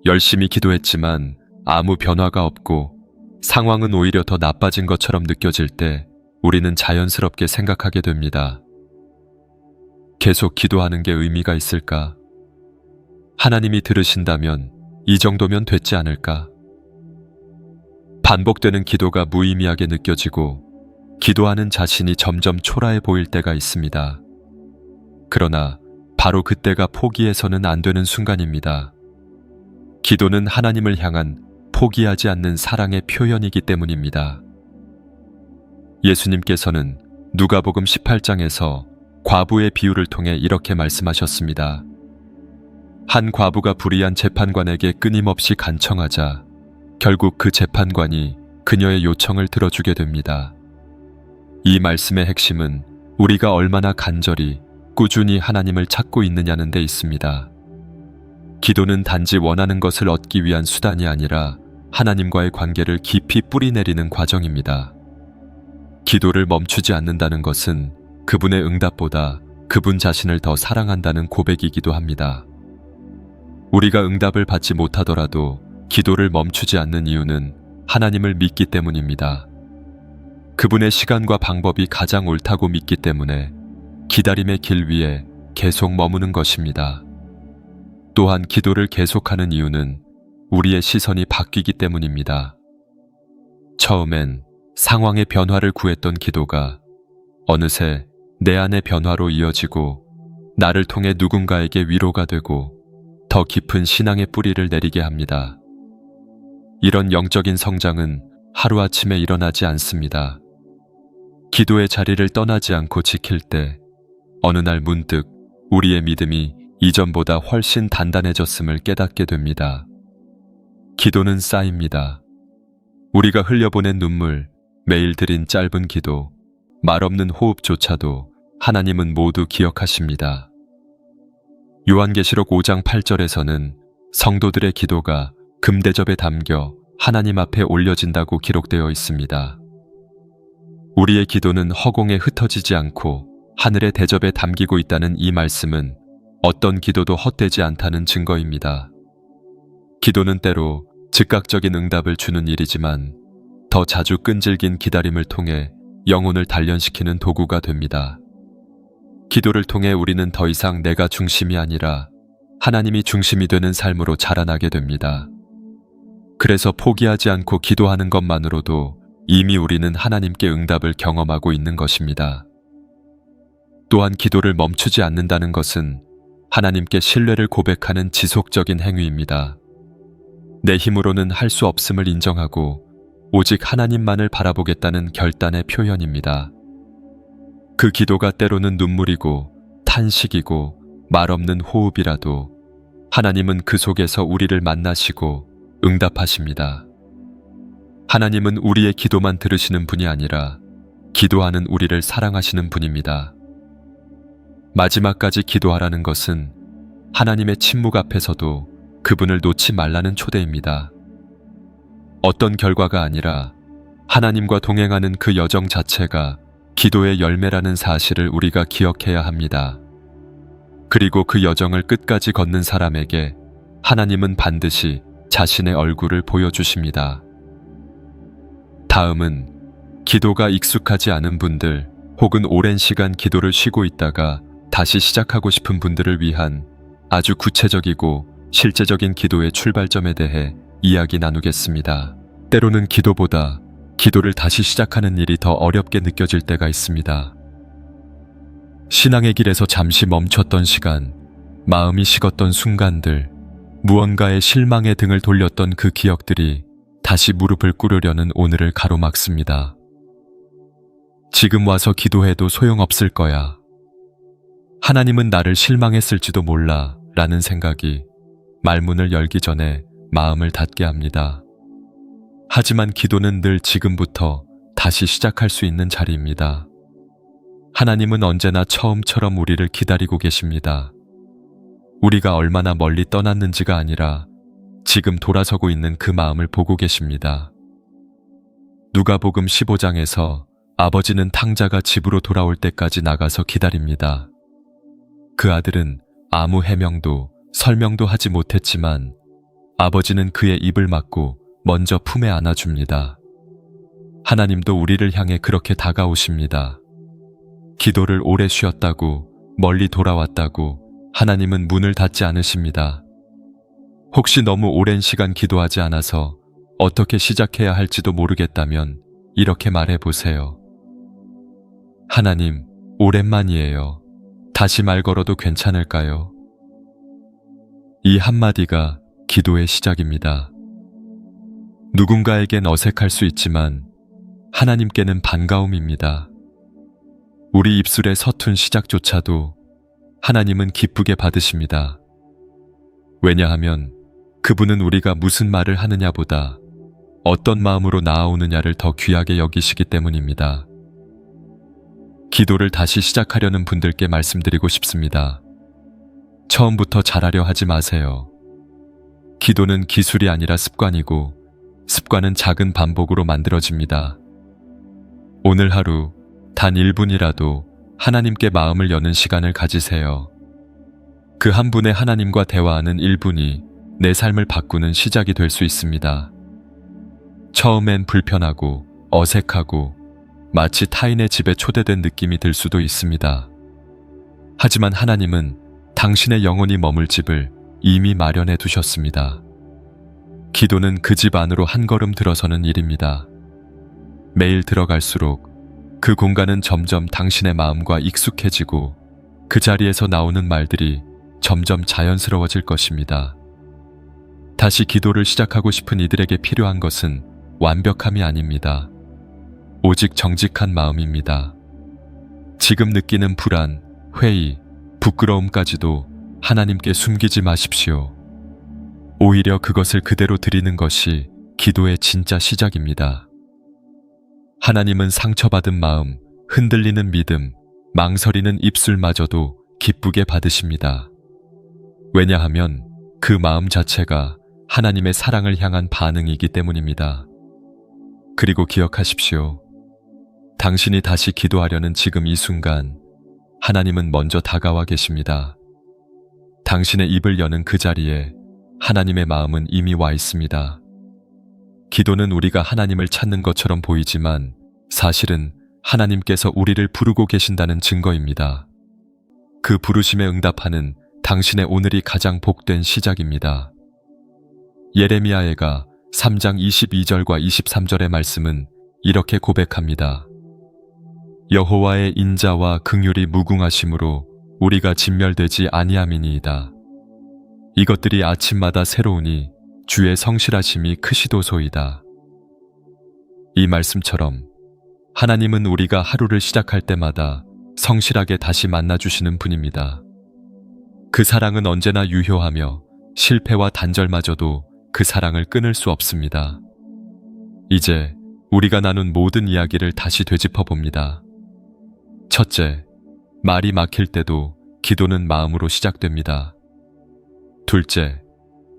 열심히 기도했지만 아무 변화가 없고 상황은 오히려 더 나빠진 것처럼 느껴질 때 우리는 자연스럽게 생각하게 됩니다. 계속 기도하는 게 의미가 있을까? 하나님이 들으신다면 이 정도면 됐지 않을까? 반복되는 기도가 무의미하게 느껴지고 기도하는 자신이 점점 초라해 보일 때가 있습니다. 그러나 바로 그때가 포기해서는 안 되는 순간입니다. 기도는 하나님을 향한 포기하지 않는 사랑의 표현이기 때문입니다. 예수님께서는 누가복음 18장에서 과부의 비유를 통해 이렇게 말씀하셨습니다. 한 과부가 불의한 재판관에게 끊임없이 간청하자 결국 그 재판관이 그녀의 요청을 들어주게 됩니다. 이 말씀의 핵심은 우리가 얼마나 간절히 꾸준히 하나님을 찾고 있느냐는 데 있습니다. 기도는 단지 원하는 것을 얻기 위한 수단이 아니라 하나님과의 관계를 깊이 뿌리내리는 과정입니다. 기도를 멈추지 않는다는 것은 그분의 응답보다 그분 자신을 더 사랑한다는 고백이기도 합니다. 우리가 응답을 받지 못하더라도 기도를 멈추지 않는 이유는 하나님을 믿기 때문입니다. 그분의 시간과 방법이 가장 옳다고 믿기 때문에 기다림의 길 위에 계속 머무는 것입니다. 또한 기도를 계속하는 이유는 우리의 시선이 바뀌기 때문입니다. 처음엔 상황의 변화를 구했던 기도가 어느새 내 안의 변화로 이어지고 나를 통해 누군가에게 위로가 되고 더 깊은 신앙의 뿌리를 내리게 합니다. 이런 영적인 성장은 하루아침에 일어나지 않습니다. 기도의 자리를 떠나지 않고 지킬 때 어느 날 문득 우리의 믿음이 이전보다 훨씬 단단해졌음을 깨닫게 됩니다. 기도는 쌓입니다. 우리가 흘려보낸 눈물, 매일 드린 짧은 기도, 말없는 호흡조차도 하나님은 모두 기억하십니다. 요한계시록 5장 8절에서는 성도들의 기도가 금대접에 담겨 하나님 앞에 올려진다고 기록되어 있습니다. 우리의 기도는 허공에 흩어지지 않고 하늘의 대접에 담기고 있다는 이 말씀은 어떤 기도도 헛되지 않다는 증거입니다. 기도는 때로 즉각적인 응답을 주는 일이지만 더 자주 끈질긴 기다림을 통해 영혼을 단련시키는 도구가 됩니다. 기도를 통해 우리는 더 이상 내가 중심이 아니라 하나님이 중심이 되는 삶으로 자라나게 됩니다. 그래서 포기하지 않고 기도하는 것만으로도 이미 우리는 하나님께 응답을 경험하고 있는 것입니다. 또한 기도를 멈추지 않는다는 것은 하나님께 신뢰를 고백하는 지속적인 행위입니다. 내 힘으로는 할 수 없음을 인정하고 오직 하나님만을 바라보겠다는 결단의 표현입니다. 그 기도가 때로는 눈물이고 탄식이고 말없는 호흡이라도 하나님은 그 속에서 우리를 만나시고 응답하십니다. 하나님은 우리의 기도만 들으시는 분이 아니라 기도하는 우리를 사랑하시는 분입니다. 마지막까지 기도하라는 것은 하나님의 침묵 앞에서도 그분을 놓지 말라는 초대입니다. 어떤 결과가 아니라 하나님과 동행하는 그 여정 자체가 기도의 열매라는 사실을 우리가 기억해야 합니다. 그리고 그 여정을 끝까지 걷는 사람에게 하나님은 반드시 자신의 얼굴을 보여주십니다. 다음은 기도가 익숙하지 않은 분들 혹은 오랜 시간 기도를 쉬고 있다가 다시 시작하고 싶은 분들을 위한 아주 구체적이고 실제적인 기도의 출발점에 대해 이야기 나누겠습니다. 때로는 기도보다 기도를 다시 시작하는 일이 더 어렵게 느껴질 때가 있습니다. 신앙의 길에서 잠시 멈췄던 시간, 마음이 식었던 순간들, 무언가의 실망의 등을 돌렸던 그 기억들이 다시 무릎을 꿇으려는 오늘을 가로막습니다. 지금 와서 기도해도 소용없을 거야. 하나님은 나를 실망했을지도 몰라 라는 생각이 말문을 열기 전에 마음을 닫게 합니다. 하지만 기도는 늘 지금부터 다시 시작할 수 있는 자리입니다. 하나님은 언제나 처음처럼 우리를 기다리고 계십니다. 우리가 얼마나 멀리 떠났는지가 아니라 지금 돌아서고 있는 그 마음을 보고 계십니다. 누가복음 15장에서 아버지는 탕자가 집으로 돌아올 때까지 나가서 기다립니다. 그 아들은 아무 해명도 설명도 하지 못했지만 아버지는 그의 입을 막고 먼저 품에 안아줍니다. 하나님도 우리를 향해 그렇게 다가오십니다. 기도를 오래 쉬었다고, 멀리 돌아왔다고 하나님은 문을 닫지 않으십니다. 혹시 너무 오랜 시간 기도하지 않아서 어떻게 시작해야 할지도 모르겠다면 이렇게 말해보세요. 하나님, 오랜만이에요. 다시 말 걸어도 괜찮을까요? 이 한마디가 기도의 시작입니다. 누군가에겐 어색할 수 있지만 하나님께는 반가움입니다. 우리 입술의 서툰 시작조차도 하나님은 기쁘게 받으십니다. 왜냐하면 그분은 우리가 무슨 말을 하느냐보다 어떤 마음으로 나아오느냐를 더 귀하게 여기시기 때문입니다. 기도를 다시 시작하려는 분들께 말씀드리고 싶습니다. 처음부터 잘하려 하지 마세요. 기도는 기술이 아니라 습관이고 습관은 작은 반복으로 만들어집니다. 오늘 하루 단 1분이라도 하나님께 마음을 여는 시간을 가지세요. 그 한 분의 하나님과 대화하는 1분이 내 삶을 바꾸는 시작이 될 수 있습니다. 처음엔 불편하고 어색하고 마치 타인의 집에 초대된 느낌이 들 수도 있습니다. 하지만 하나님은 당신의 영혼이 머물 집을 이미 마련해 두셨습니다. 기도는 그 집 안으로 한 걸음 들어서는 일입니다. 매일 들어갈수록 그 공간은 점점 당신의 마음과 익숙해지고 그 자리에서 나오는 말들이 점점 자연스러워질 것입니다. 다시 기도를 시작하고 싶은 이들에게 필요한 것은 완벽함이 아닙니다. 오직 정직한 마음입니다. 지금 느끼는 불안, 회의, 부끄러움까지도 하나님께 숨기지 마십시오. 오히려 그것을 그대로 드리는 것이 기도의 진짜 시작입니다. 하나님은 상처받은 마음, 흔들리는 믿음, 망설이는 입술마저도 기쁘게 받으십니다. 왜냐하면 그 마음 자체가 하나님의 사랑을 향한 반응이기 때문입니다. 그리고 기억하십시오. 당신이 다시 기도하려는 지금 이 순간 하나님은 먼저 다가와 계십니다. 당신의 입을 여는 그 자리에 하나님의 마음은 이미 와 있습니다. 기도는 우리가 하나님을 찾는 것처럼 보이지만 사실은 하나님께서 우리를 부르고 계신다는 증거입니다. 그 부르심에 응답하는 당신의 오늘이 가장 복된 시작입니다. 예레미야가 3장 22절과 23절의 말씀은 이렇게 고백합니다. 여호와의 인자와 긍휼이 무궁하심으로 우리가 진멸되지 아니함이니이다. 이것들이 아침마다 새로우니 주의 성실하심이 크시도소이다. 이 말씀처럼 하나님은 우리가 하루를 시작할 때마다 성실하게 다시 만나주시는 분입니다. 그 사랑은 언제나 유효하며 실패와 단절마저도 그 사랑을 끊을 수 없습니다. 이제 우리가 나눈 모든 이야기를 다시 되짚어 봅니다. 첫째, 말이 막힐 때도 기도는 마음으로 시작됩니다. 둘째,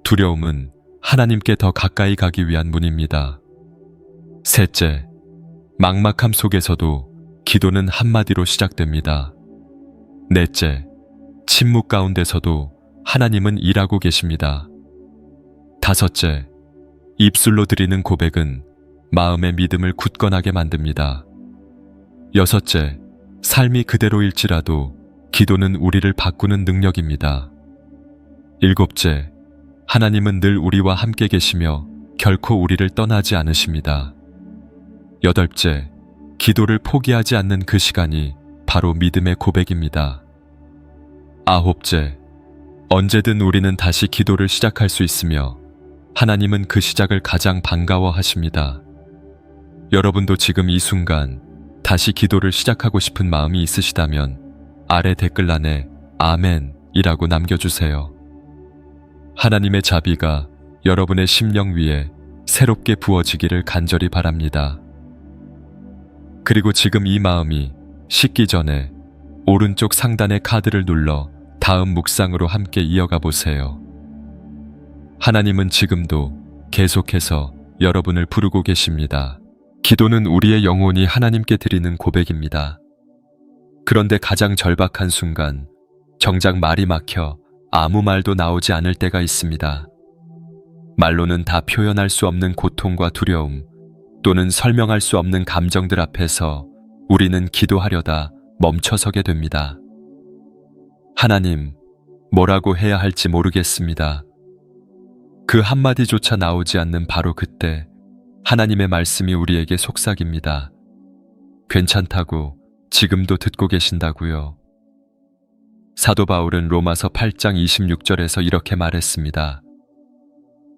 두려움은 하나님께 더 가까이 가기 위한 문입니다. 셋째, 막막함 속에서도 기도는 한마디로 시작됩니다. 넷째, 침묵 가운데서도 하나님은 일하고 계십니다. 5째, 입술로 드리는 고백은 마음의 믿음을 굳건하게 만듭니다. 6째, 삶이 그대로일지라도 기도는 우리를 바꾸는 능력입니다. 7째, 하나님은 늘 우리와 함께 계시며 결코 우리를 떠나지 않으십니다. 8째, 기도를 포기하지 않는 그 시간이 바로 믿음의 고백입니다. 9째, 언제든 우리는 다시 기도를 시작할 수 있으며 하나님은 그 시작을 가장 반가워하십니다. 여러분도 지금 이 순간 다시 기도를 시작하고 싶은 마음이 있으시다면 아래 댓글란에 아멘이라고 남겨주세요. 하나님의 자비가 여러분의 심령 위에 새롭게 부어지기를 간절히 바랍니다. 그리고 지금 이 마음이 식기 전에 오른쪽 상단의 카드를 눌러 다음 묵상으로 함께 이어가 보세요. 하나님은 지금도 계속해서 여러분을 부르고 계십니다. 기도는 우리의 영혼이 하나님께 드리는 고백입니다. 그런데 가장 절박한 순간, 정작 말이 막혀 아무 말도 나오지 않을 때가 있습니다. 말로는 다 표현할 수 없는 고통과 두려움, 또는 설명할 수 없는 감정들 앞에서 우리는 기도하려다 멈춰서게 됩니다. 하나님, 뭐라고 해야 할지 모르겠습니다. 그 한마디조차 나오지 않는 바로 그때 하나님의 말씀이 우리에게 속삭입니다. 괜찮다고, 지금도 듣고 계신다고요. 사도 바울은 로마서 8장 26절에서 이렇게 말했습니다.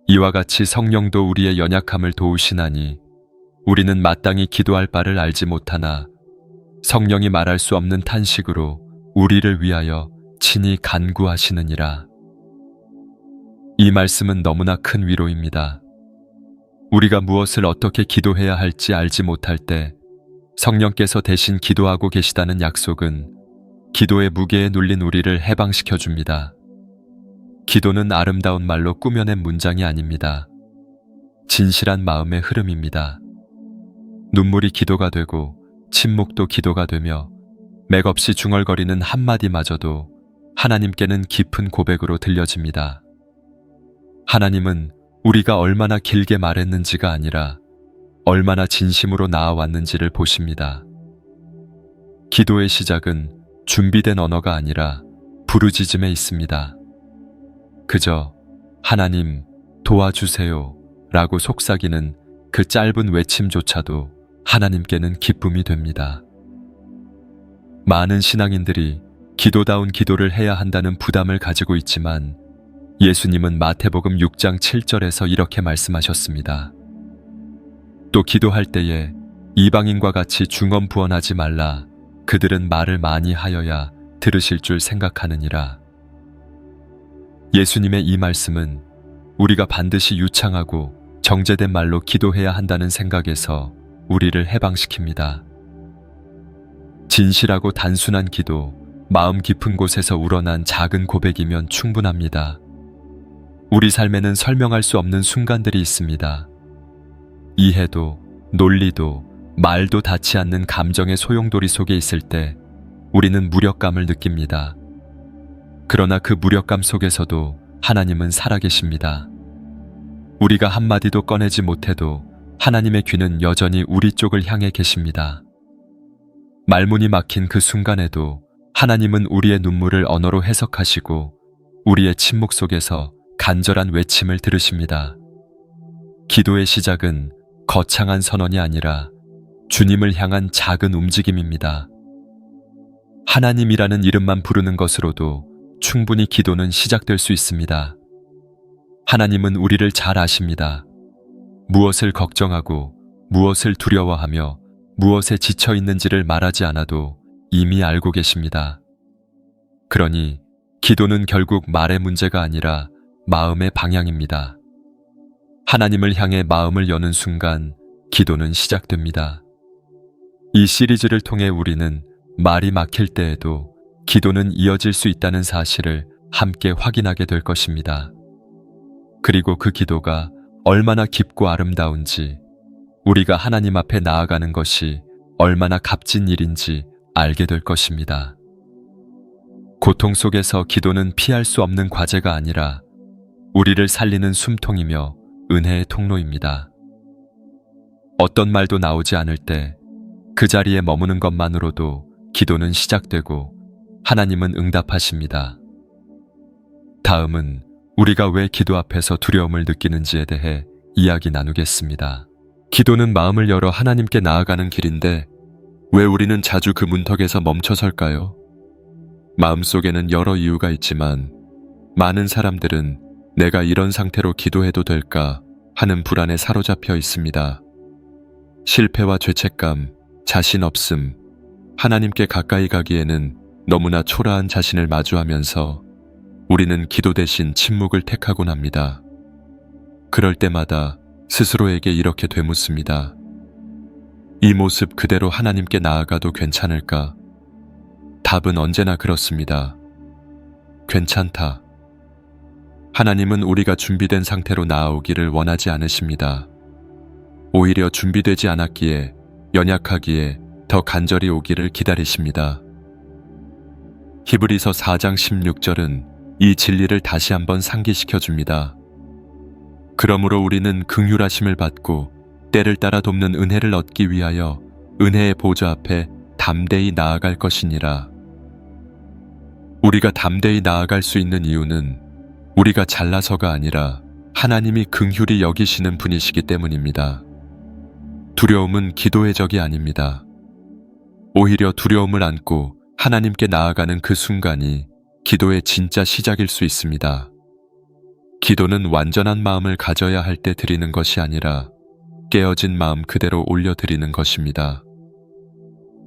이와 같이 성령도 우리의 연약함을 도우시나니 우리는 마땅히 기도할 바를 알지 못하나 성령이 말할 수 없는 탄식으로 우리를 위하여 친히 간구하시느니라. 이 말씀은 너무나 큰 위로입니다. 우리가 무엇을 어떻게 기도해야 할지 알지 못할 때 성령께서 대신 기도하고 계시다는 약속은 기도의 무게에 눌린 우리를 해방시켜 줍니다. 기도는 아름다운 말로 꾸며낸 문장이 아닙니다. 진실한 마음의 흐름입니다. 눈물이 기도가 되고 침묵도 기도가 되며 맥없이 중얼거리는 한마디마저도 하나님께는 깊은 고백으로 들려집니다. 하나님은 우리가 얼마나 길게 말했는지가 아니라 얼마나 진심으로 나아왔는지를 보십니다. 기도의 시작은 준비된 언어가 아니라 부르짖음에 있습니다. 그저 하나님 도와주세요 라고 속삭이는 그 짧은 외침조차도 하나님께는 기쁨이 됩니다. 많은 신앙인들이 기도다운 기도를 해야 한다는 부담을 가지고 있지만 예수님은 마태복음 6장 7절에서 이렇게 말씀하셨습니다. 또 기도할 때에 이방인과 같이 중언부언하지 말라. 그들은 말을 많이 하여야 들으실 줄 생각하느니라. 예수님의 이 말씀은 우리가 반드시 유창하고 정제된 말로 기도해야 한다는 생각에서 우리를 해방시킵니다. 진실하고 단순한 기도, 마음 깊은 곳에서 우러난 작은 고백이면 충분합니다. 우리 삶에는 설명할 수 없는 순간들이 있습니다. 이해도, 논리도, 말도 닿지 않는 감정의 소용돌이 속에 있을 때 우리는 무력감을 느낍니다. 그러나 그 무력감 속에서도 하나님은 살아계십니다. 우리가 한마디도 꺼내지 못해도 하나님의 귀는 여전히 우리 쪽을 향해 계십니다. 말문이 막힌 그 순간에도 하나님은 우리의 눈물을 언어로 해석하시고 우리의 침묵 속에서 간절한 외침을 들으십니다. 기도의 시작은 거창한 선언이 아니라 주님을 향한 작은 움직임입니다. 하나님이라는 이름만 부르는 것으로도 충분히 기도는 시작될 수 있습니다. 하나님은 우리를 잘 아십니다. 무엇을 걱정하고 무엇을 두려워하며 무엇에 지쳐 있는지를 말하지 않아도 이미 알고 계십니다. 그러니 기도는 결국 말의 문제가 아니라 마음의 방향입니다. 하나님을 향해 마음을 여는 순간 기도는 시작됩니다. 이 시리즈를 통해 우리는 말이 막힐 때에도 기도는 이어질 수 있다는 사실을 함께 확인하게 될 것입니다. 그리고 그 기도가 얼마나 깊고 아름다운지, 우리가 하나님 앞에 나아가는 것이 얼마나 값진 일인지 알게 될 것입니다. 고통 속에서 기도는 피할 수 없는 과제가 아니라 우리를 살리는 숨통이며 은혜의 통로입니다. 어떤 말도 나오지 않을 때 그 자리에 머무는 것만으로도 기도는 시작되고 하나님은 응답하십니다. 다음은 우리가 왜 기도 앞에서 두려움을 느끼는지에 대해 이야기 나누겠습니다. 기도는 마음을 열어 하나님께 나아가는 길인데 왜 우리는 자주 그 문턱에서 멈춰설까요? 마음속에는 여러 이유가 있지만 많은 사람들은 내가 이런 상태로 기도해도 될까 하는 불안에 사로잡혀 있습니다. 실패와 죄책감, 자신 없음, 하나님께 가까이 가기에는 너무나 초라한 자신을 마주하면서 우리는 기도 대신 침묵을 택하곤 합니다. 그럴 때마다 스스로에게 이렇게 되묻습니다. 이 모습 그대로 하나님께 나아가도 괜찮을까? 답은 언제나 그렇습니다. 괜찮다. 하나님은 우리가 준비된 상태로 나아오기를 원하지 않으십니다. 오히려 준비되지 않았기에, 연약하기에 더 간절히 오기를 기다리십니다. 히브리서 4장 16절은 이 진리를 다시 한번 상기시켜 줍니다. 그러므로 우리는 긍휼하심을 받고 때를 따라 돕는 은혜를 얻기 위하여 은혜의 보좌 앞에 담대히 나아갈 것이니라. 우리가 담대히 나아갈 수 있는 이유는 우리가 잘나서가 아니라 하나님이 긍휼히 여기시는 분이시기 때문입니다. 두려움은 기도의 적이 아닙니다. 오히려 두려움을 안고 하나님께 나아가는 그 순간이 기도의 진짜 시작일 수 있습니다. 기도는 완전한 마음을 가져야 할 때 드리는 것이 아니라 깨어진 마음 그대로 올려드리는 것입니다.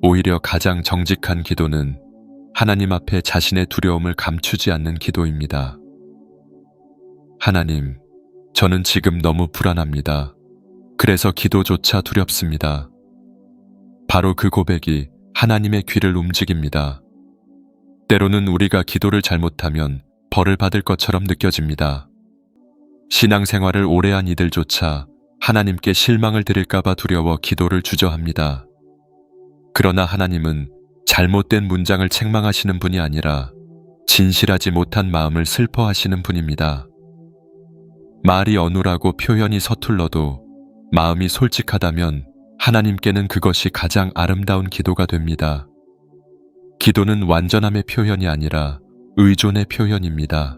오히려 가장 정직한 기도는 하나님 앞에 자신의 두려움을 감추지 않는 기도입니다. 하나님, 저는 지금 너무 불안합니다. 그래서 기도조차 두렵습니다. 바로 그 고백이 하나님의 귀를 움직입니다. 때로는 우리가 기도를 잘못하면 벌을 받을 것처럼 느껴집니다. 신앙생활을 오래 한 이들조차 하나님께 실망을 드릴까봐 두려워 기도를 주저합니다. 그러나 하나님은 잘못된 문장을 책망하시는 분이 아니라 진실하지 못한 마음을 슬퍼하시는 분입니다. 말이 어눌하고 표현이 서툴러도 마음이 솔직하다면 하나님께는 그것이 가장 아름다운 기도가 됩니다. 기도는 완전함의 표현이 아니라 의존의 표현입니다.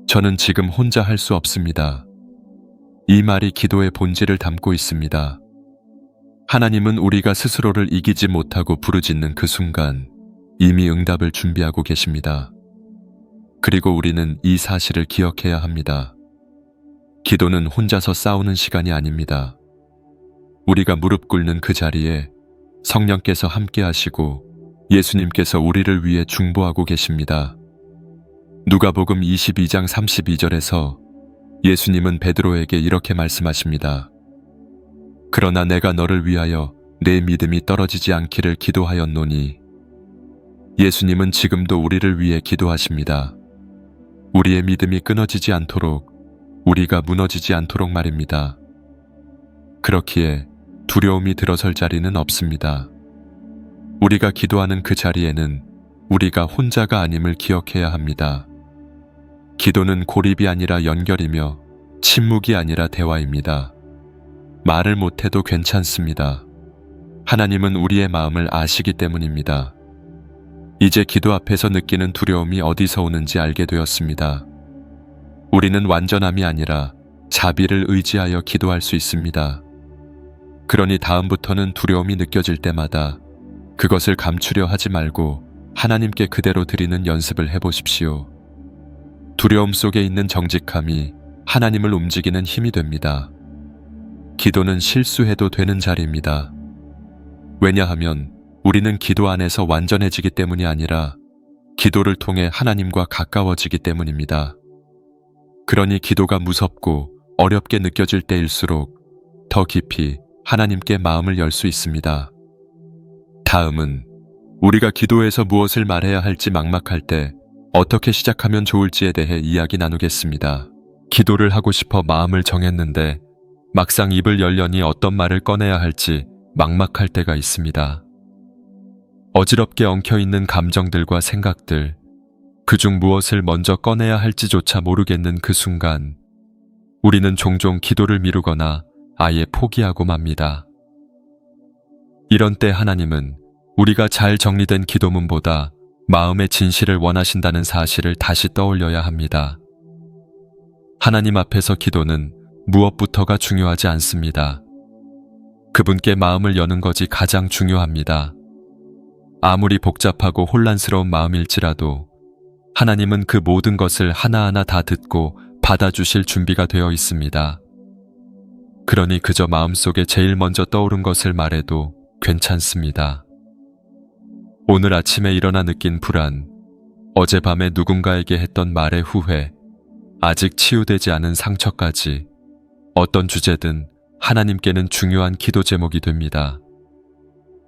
저는 지금 혼자 할 수 없습니다. 이 말이 기도의 본질을 담고 있습니다. 하나님은 우리가 스스로를 이기지 못하고 부르짖는 그 순간 이미 응답을 준비하고 계십니다. 그리고 우리는 이 사실을 기억해야 합니다. 기도는 혼자서 싸우는 시간이 아닙니다. 우리가 무릎 꿇는 그 자리에 성령께서 함께 하시고 예수님께서 우리를 위해 중보하고 계십니다. 누가복음 22장 32절에서 예수님은 베드로에게 이렇게 말씀하십니다. 그러나 내가 너를 위하여 내 믿음이 떨어지지 않기를 기도하였노니. 예수님은 지금도 우리를 위해 기도하십니다. 우리의 믿음이 끊어지지 않도록, 우리가 무너지지 않도록 말입니다. 그렇기에 두려움이 들어설 자리는 없습니다. 우리가 기도하는 그 자리에는 우리가 혼자가 아님을 기억해야 합니다. 기도는 고립이 아니라 연결이며 침묵이 아니라 대화입니다. 말을 못해도 괜찮습니다. 하나님은 우리의 마음을 아시기 때문입니다. 이제 기도 앞에서 느끼는 두려움이 어디서 오는지 알게 되었습니다. 우리는 완전함이 아니라 자비를 의지하여 기도할 수 있습니다. 그러니 다음부터는 두려움이 느껴질 때마다 그것을 감추려 하지 말고 하나님께 그대로 드리는 연습을 해보십시오. 두려움 속에 있는 정직함이 하나님을 움직이는 힘이 됩니다. 기도는 실수해도 되는 자리입니다. 왜냐하면 우리는 기도 안에서 완전해지기 때문이 아니라 기도를 통해 하나님과 가까워지기 때문입니다. 그러니 기도가 무섭고 어렵게 느껴질 때일수록 더 깊이 하나님께 마음을 열 수 있습니다. 다음은 우리가 기도에서 무엇을 말해야 할지 막막할 때 어떻게 시작하면 좋을지에 대해 이야기 나누겠습니다. 기도를 하고 싶어 마음을 정했는데 막상 입을 열려니 어떤 말을 꺼내야 할지 막막할 때가 있습니다. 어지럽게 엉켜있는 감정들과 생각들, 그중 무엇을 먼저 꺼내야 할지조차 모르겠는 그 순간, 우리는 종종 기도를 미루거나 아예 포기하고 맙니다. 이런 때 하나님은 우리가 잘 정리된 기도문보다 마음의 진실을 원하신다는 사실을 다시 떠올려야 합니다. 하나님 앞에서 기도는 무엇부터가 중요하지 않습니다. 그분께 마음을 여는 것이 가장 중요합니다. 아무리 복잡하고 혼란스러운 마음일지라도 하나님은 그 모든 것을 하나하나 다 듣고 받아주실 준비가 되어 있습니다. 그러니 그저 마음속에 제일 먼저 떠오른 것을 말해도 괜찮습니다. 오늘 아침에 일어나 느낀 불안, 어젯밤에 누군가에게 했던 말의 후회, 아직 치유되지 않은 상처까지 어떤 주제든 하나님께는 중요한 기도 제목이 됩니다.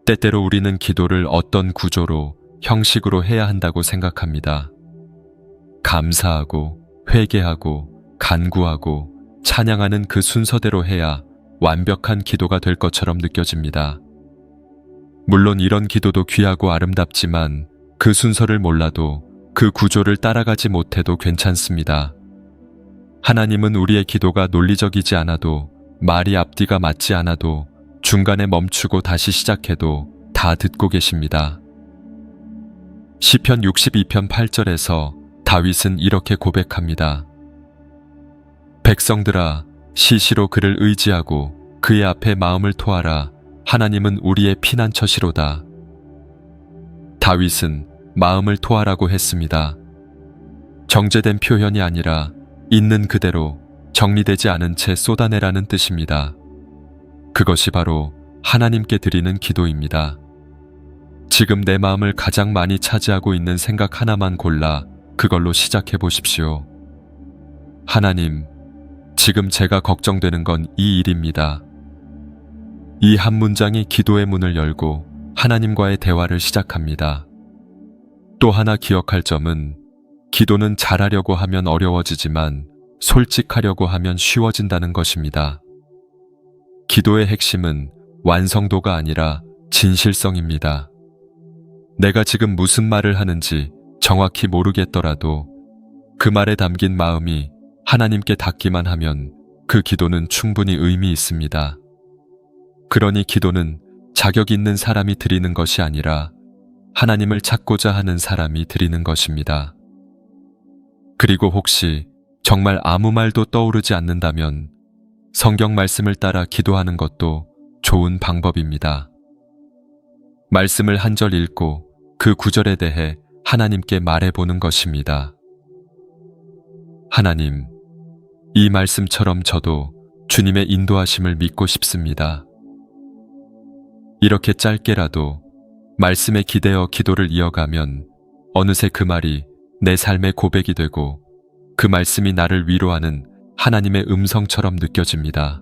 때때로 우리는 기도를 어떤 구조로, 형식으로 해야 한다고 생각합니다. 감사하고, 회개하고, 간구하고, 찬양하는 그 순서대로 해야 완벽한 기도가 될 것처럼 느껴집니다. 물론 이런 기도도 귀하고 아름답지만 그 순서를 몰라도 그 구조를 따라가지 못해도 괜찮습니다. 하나님은 우리의 기도가 논리적이지 않아도, 말이 앞뒤가 맞지 않아도, 중간에 멈추고 다시 시작해도 다 듣고 계십니다. 시편 62편 8절에서 다윗은 이렇게 고백합니다. 백성들아, 시시로 그를 의지하고 그의 앞에 마음을 토하라. 하나님은 우리의 피난처시로다. 다윗은 마음을 토하라고 했습니다. 정제된 표현이 아니라 있는 그대로 정리되지 않은 채 쏟아내라는 뜻입니다. 그것이 바로 하나님께 드리는 기도입니다. 지금 내 마음을 가장 많이 차지하고 있는 생각 하나만 골라 그걸로 시작해 보십시오. 하나님, 지금 제가 걱정되는 건 이 일입니다. 이 한 문장이 기도의 문을 열고 하나님과의 대화를 시작합니다. 또 하나 기억할 점은 기도는 잘하려고 하면 어려워지지만 솔직하려고 하면 쉬워진다는 것입니다. 기도의 핵심은 완성도가 아니라 진실성입니다. 내가 지금 무슨 말을 하는지 정확히 모르겠더라도 그 말에 담긴 마음이 하나님께 닿기만 하면 그 기도는 충분히 의미 있습니다. 그러니 기도는 자격 있는 사람이 드리는 것이 아니라 하나님을 찾고자 하는 사람이 드리는 것입니다. 그리고 혹시 정말 아무 말도 떠오르지 않는다면 성경 말씀을 따라 기도하는 것도 좋은 방법입니다. 말씀을 한 절 읽고 그 구절에 대해 하나님께 말해보는 것입니다. 하나님, 이 말씀처럼 저도 주님의 인도하심을 믿고 싶습니다. 이렇게 짧게라도 말씀에 기대어 기도를 이어가면 어느새 그 말이 내 삶의 고백이 되고 그 말씀이 나를 위로하는 하나님의 음성처럼 느껴집니다.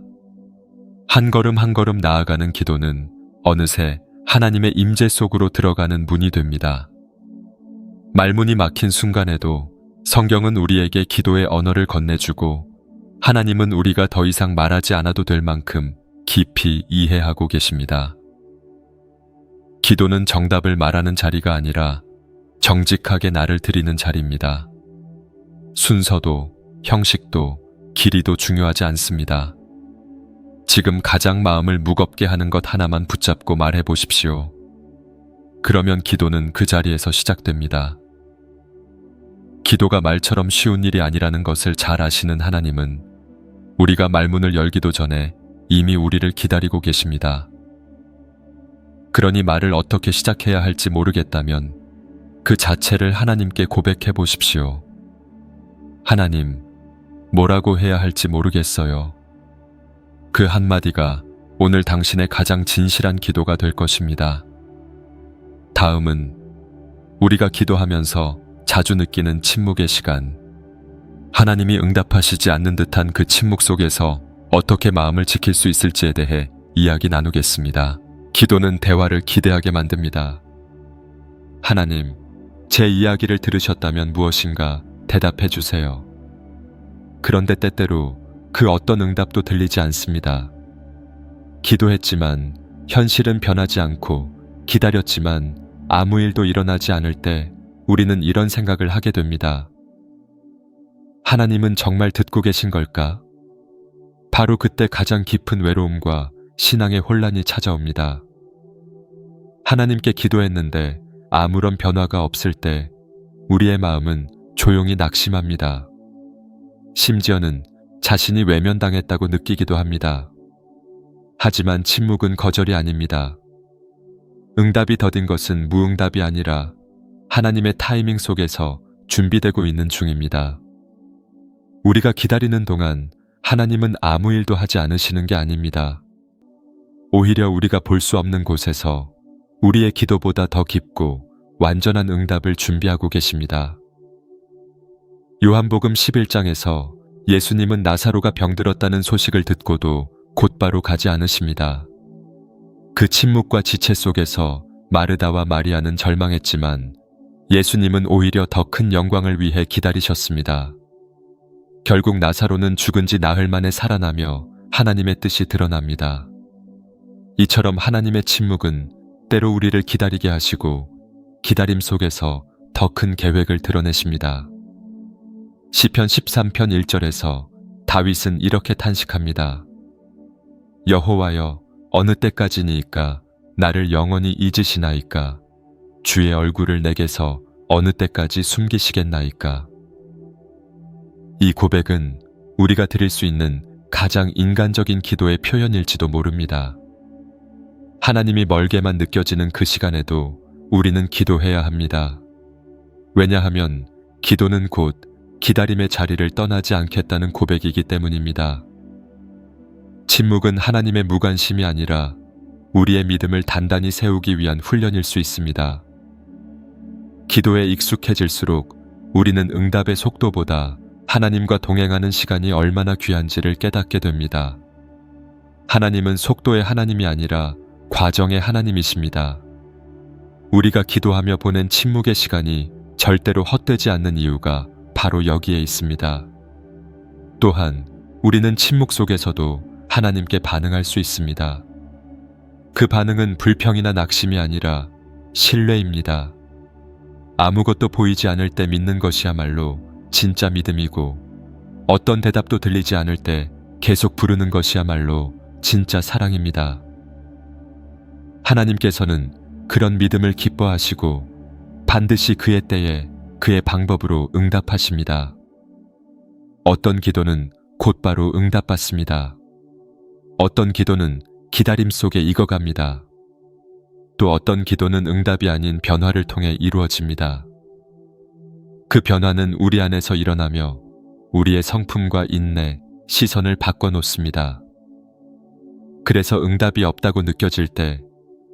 한 걸음 한 걸음 나아가는 기도는 어느새 하나님의 임재 속으로 들어가는 문이 됩니다. 말문이 막힌 순간에도 성경은 우리에게 기도의 언어를 건네주고 하나님은 우리가 더 이상 말하지 않아도 될 만큼 깊이 이해하고 계십니다. 기도는 정답을 말하는 자리가 아니라 정직하게 나를 드리는 자리입니다. 순서도, 형식도, 길이도 중요하지 않습니다. 지금 가장 마음을 무겁게 하는 것 하나만 붙잡고 말해 보십시오. 그러면 기도는 그 자리에서 시작됩니다. 기도가 말처럼 쉬운 일이 아니라는 것을 잘 아시는 하나님은 우리가 말문을 열기도 전에 이미 우리를 기다리고 계십니다. 그러니 말을 어떻게 시작해야 할지 모르겠다면 그 자체를 하나님께 고백해 보십시오. 하나님, 뭐라고 해야 할지 모르겠어요. 그 한마디가 오늘 당신의 가장 진실한 기도가 될 것입니다. 다음은 우리가 기도하면서 자주 느끼는 침묵의 시간. 하나님이 응답하시지 않는 듯한 그 침묵 속에서 어떻게 마음을 지킬 수 있을지에 대해 이야기 나누겠습니다. 기도는 대화를 기대하게 만듭니다. 하나님, 제 이야기를 들으셨다면 무엇인가 대답해 주세요. 그런데 때때로 그 어떤 응답도 들리지 않습니다. 기도했지만 현실은 변하지 않고 기다렸지만 아무 일도 일어나지 않을 때 우리는 이런 생각을 하게 됩니다. 하나님은 정말 듣고 계신 걸까? 바로 그때 가장 깊은 외로움과 신앙의 혼란이 찾아옵니다. 하나님께 기도했는데 아무런 변화가 없을 때 우리의 마음은 조용히 낙심합니다. 심지어는 자신이 외면당했다고 느끼기도 합니다. 하지만 침묵은 거절이 아닙니다. 응답이 더딘 것은 무응답이 아니라 하나님의 타이밍 속에서 준비되고 있는 중입니다. 우리가 기다리는 동안 하나님은 아무 일도 하지 않으시는 게 아닙니다. 오히려 우리가 볼 수 없는 곳에서 우리의 기도보다 더 깊고 완전한 응답을 준비하고 계십니다. 요한복음 11장에서 예수님은 나사로가 병들었다는 소식을 듣고도 곧바로 가지 않으십니다. 그 침묵과 지체 속에서 마르다와 마리아는 절망했지만 예수님은 오히려 더 큰 영광을 위해 기다리셨습니다. 결국 나사로는 죽은 지 나흘 만에 살아나며 하나님의 뜻이 드러납니다. 이처럼 하나님의 침묵은 때로 우리를 기다리게 하시고 기다림 속에서 더 큰 계획을 드러내십니다. 시편 13편 1절에서 다윗은 이렇게 탄식합니다. 여호와여, 어느 때까지니이까 나를 영원히 잊으시나이까? 주의 얼굴을 내게서 어느 때까지 숨기시겠나이까? 이 고백은 우리가 드릴 수 있는 가장 인간적인 기도의 표현일지도 모릅니다. 하나님이 멀게만 느껴지는 그 시간에도 우리는 기도해야 합니다. 왜냐하면 기도는 곧 기다림의 자리를 떠나지 않겠다는 고백이기 때문입니다. 침묵은 하나님의 무관심이 아니라 우리의 믿음을 단단히 세우기 위한 훈련일 수 있습니다. 기도에 익숙해질수록 우리는 응답의 속도보다 하나님과 동행하는 시간이 얼마나 귀한지를 깨닫게 됩니다. 하나님은 속도의 하나님이 아니라 과정의 하나님이십니다. 우리가 기도하며 보낸 침묵의 시간이 절대로 헛되지 않는 이유가 바로 여기에 있습니다. 또한 우리는 침묵 속에서도 하나님께 반응할 수 있습니다. 그 반응은 불평이나 낙심이 아니라 신뢰입니다. 아무것도 보이지 않을 때 믿는 것이야말로 진짜 믿음이고, 어떤 대답도 들리지 않을 때 계속 부르는 것이야말로 진짜 사랑입니다. 하나님께서는 그런 믿음을 기뻐하시고 반드시 그의 때에 그의 방법으로 응답하십니다. 어떤 기도는 곧바로 응답받습니다. 어떤 기도는 기다림 속에 익어갑니다. 또 어떤 기도는 응답이 아닌 변화를 통해 이루어집니다. 그 변화는 우리 안에서 일어나며 우리의 성품과 인내, 시선을 바꿔놓습니다. 그래서 응답이 없다고 느껴질 때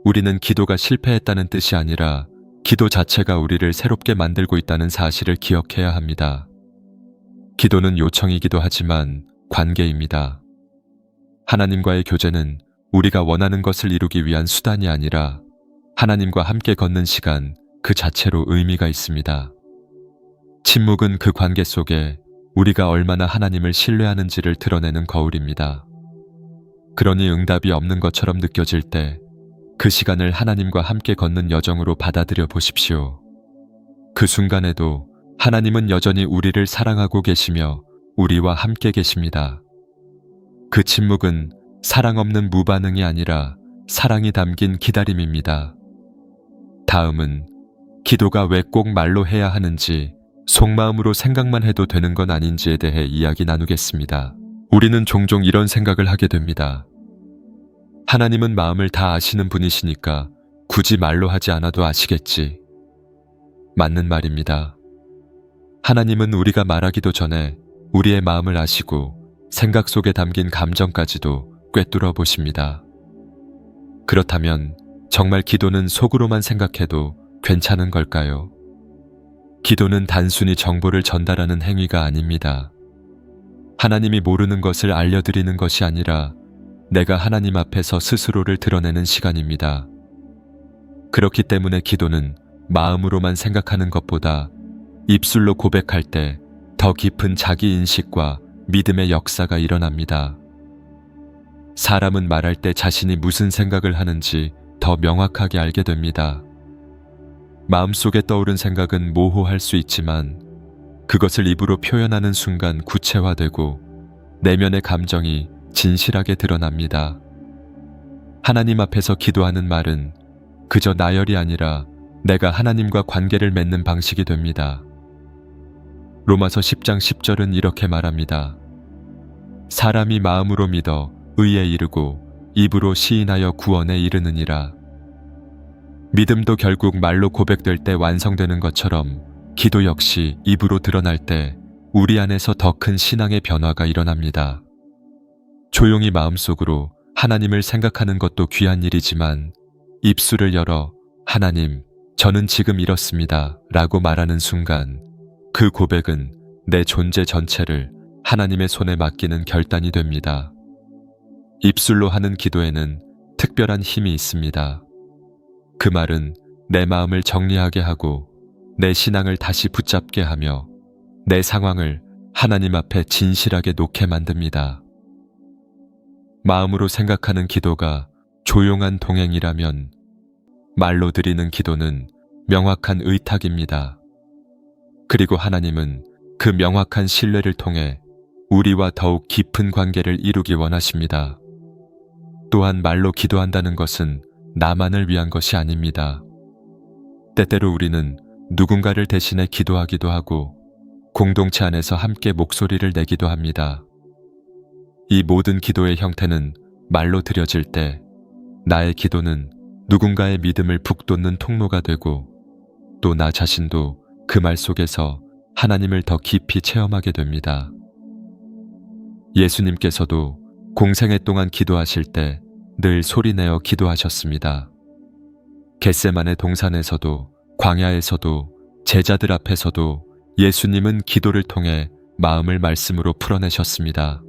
우리는 기도가 실패했다는 뜻이 아니라 기도 자체가 우리를 새롭게 만들고 있다는 사실을 기억해야 합니다. 기도는 요청이기도 하지만 관계입니다. 하나님과의 교제는 우리가 원하는 것을 이루기 위한 수단이 아니라 하나님과 함께 걷는 시간 그 자체로 의미가 있습니다. 침묵은 그 관계 속에 우리가 얼마나 하나님을 신뢰하는지를 드러내는 거울입니다. 그러니 응답이 없는 것처럼 느껴질 때 그 시간을 하나님과 함께 걷는 여정으로 받아들여 보십시오. 그 순간에도 하나님은 여전히 우리를 사랑하고 계시며 우리와 함께 계십니다. 그 침묵은 사랑 없는 무반응이 아니라 사랑이 담긴 기다림입니다. 다음은 기도가 왜 꼭 말로 해야 하는지, 속마음으로 생각만 해도 되는 건 아닌지에 대해 이야기 나누겠습니다. 우리는 종종 이런 생각을 하게 됩니다. 하나님은 마음을 다 아시는 분이시니까 굳이 말로 하지 않아도 아시겠지. 맞는 말입니다. 하나님은 우리가 말하기도 전에 우리의 마음을 아시고 생각 속에 담긴 감정까지도 꿰뚫어 보십니다. 그렇다면 정말 기도는 속으로만 생각해도 괜찮은 걸까요? 기도는 단순히 정보를 전달하는 행위가 아닙니다. 하나님이 모르는 것을 알려드리는 것이 아니라 내가 하나님 앞에서 스스로를 드러내는 시간입니다. 그렇기 때문에 기도는 마음으로만 생각하는 것보다 입술로 고백할 때 더 깊은 자기인식과 믿음의 역사가 일어납니다. 사람은 말할 때 자신이 무슨 생각을 하는지 더 명확하게 알게 됩니다. 마음속에 떠오른 생각은 모호할 수 있지만 그것을 입으로 표현하는 순간 구체화되고 내면의 감정이 진실하게 드러납니다. 하나님 앞에서 기도하는 말은 그저 나열이 아니라 내가 하나님과 관계를 맺는 방식이 됩니다. 로마서 10장 10절은 이렇게 말합니다. 사람이 마음으로 믿어 의에 이르고 입으로 시인하여 구원에 이르느니라. 믿음도 결국 말로 고백될 때 완성되는 것처럼 기도 역시 입으로 드러날 때 우리 안에서 더 큰 신앙의 변화가 일어납니다. 조용히 마음속으로 하나님을 생각하는 것도 귀한 일이지만 입술을 열어 하나님, 저는 지금 이렇습니다 라고 말하는 순간 그 고백은 내 존재 전체를 하나님의 손에 맡기는 결단이 됩니다. 입술로 하는 기도에는 특별한 힘이 있습니다. 그 말은 내 마음을 정리하게 하고 내 신앙을 다시 붙잡게 하며 내 상황을 하나님 앞에 진실하게 놓게 만듭니다. 마음으로 생각하는 기도가 조용한 동행이라면 말로 드리는 기도는 명확한 의탁입니다. 그리고 하나님은 그 명확한 신뢰를 통해 우리와 더욱 깊은 관계를 이루기 원하십니다. 또한 말로 기도한다는 것은 나만을 위한 것이 아닙니다. 때때로 우리는 누군가를 대신해 기도하기도 하고 공동체 안에서 함께 목소리를 내기도 합니다. 이 모든 기도의 형태는 말로 드려질 때 나의 기도는 누군가의 믿음을 북돋는 통로가 되고 또 나 자신도 그 말 속에서 하나님을 더 깊이 체험하게 됩니다. 예수님께서도 공생애 동안 기도하실 때 늘 소리내어 기도하셨습니다. 겟세마네 동산에서도 광야에서도 제자들 앞에서도 예수님은 기도를 통해 마음을 말씀으로 풀어내셨습니다.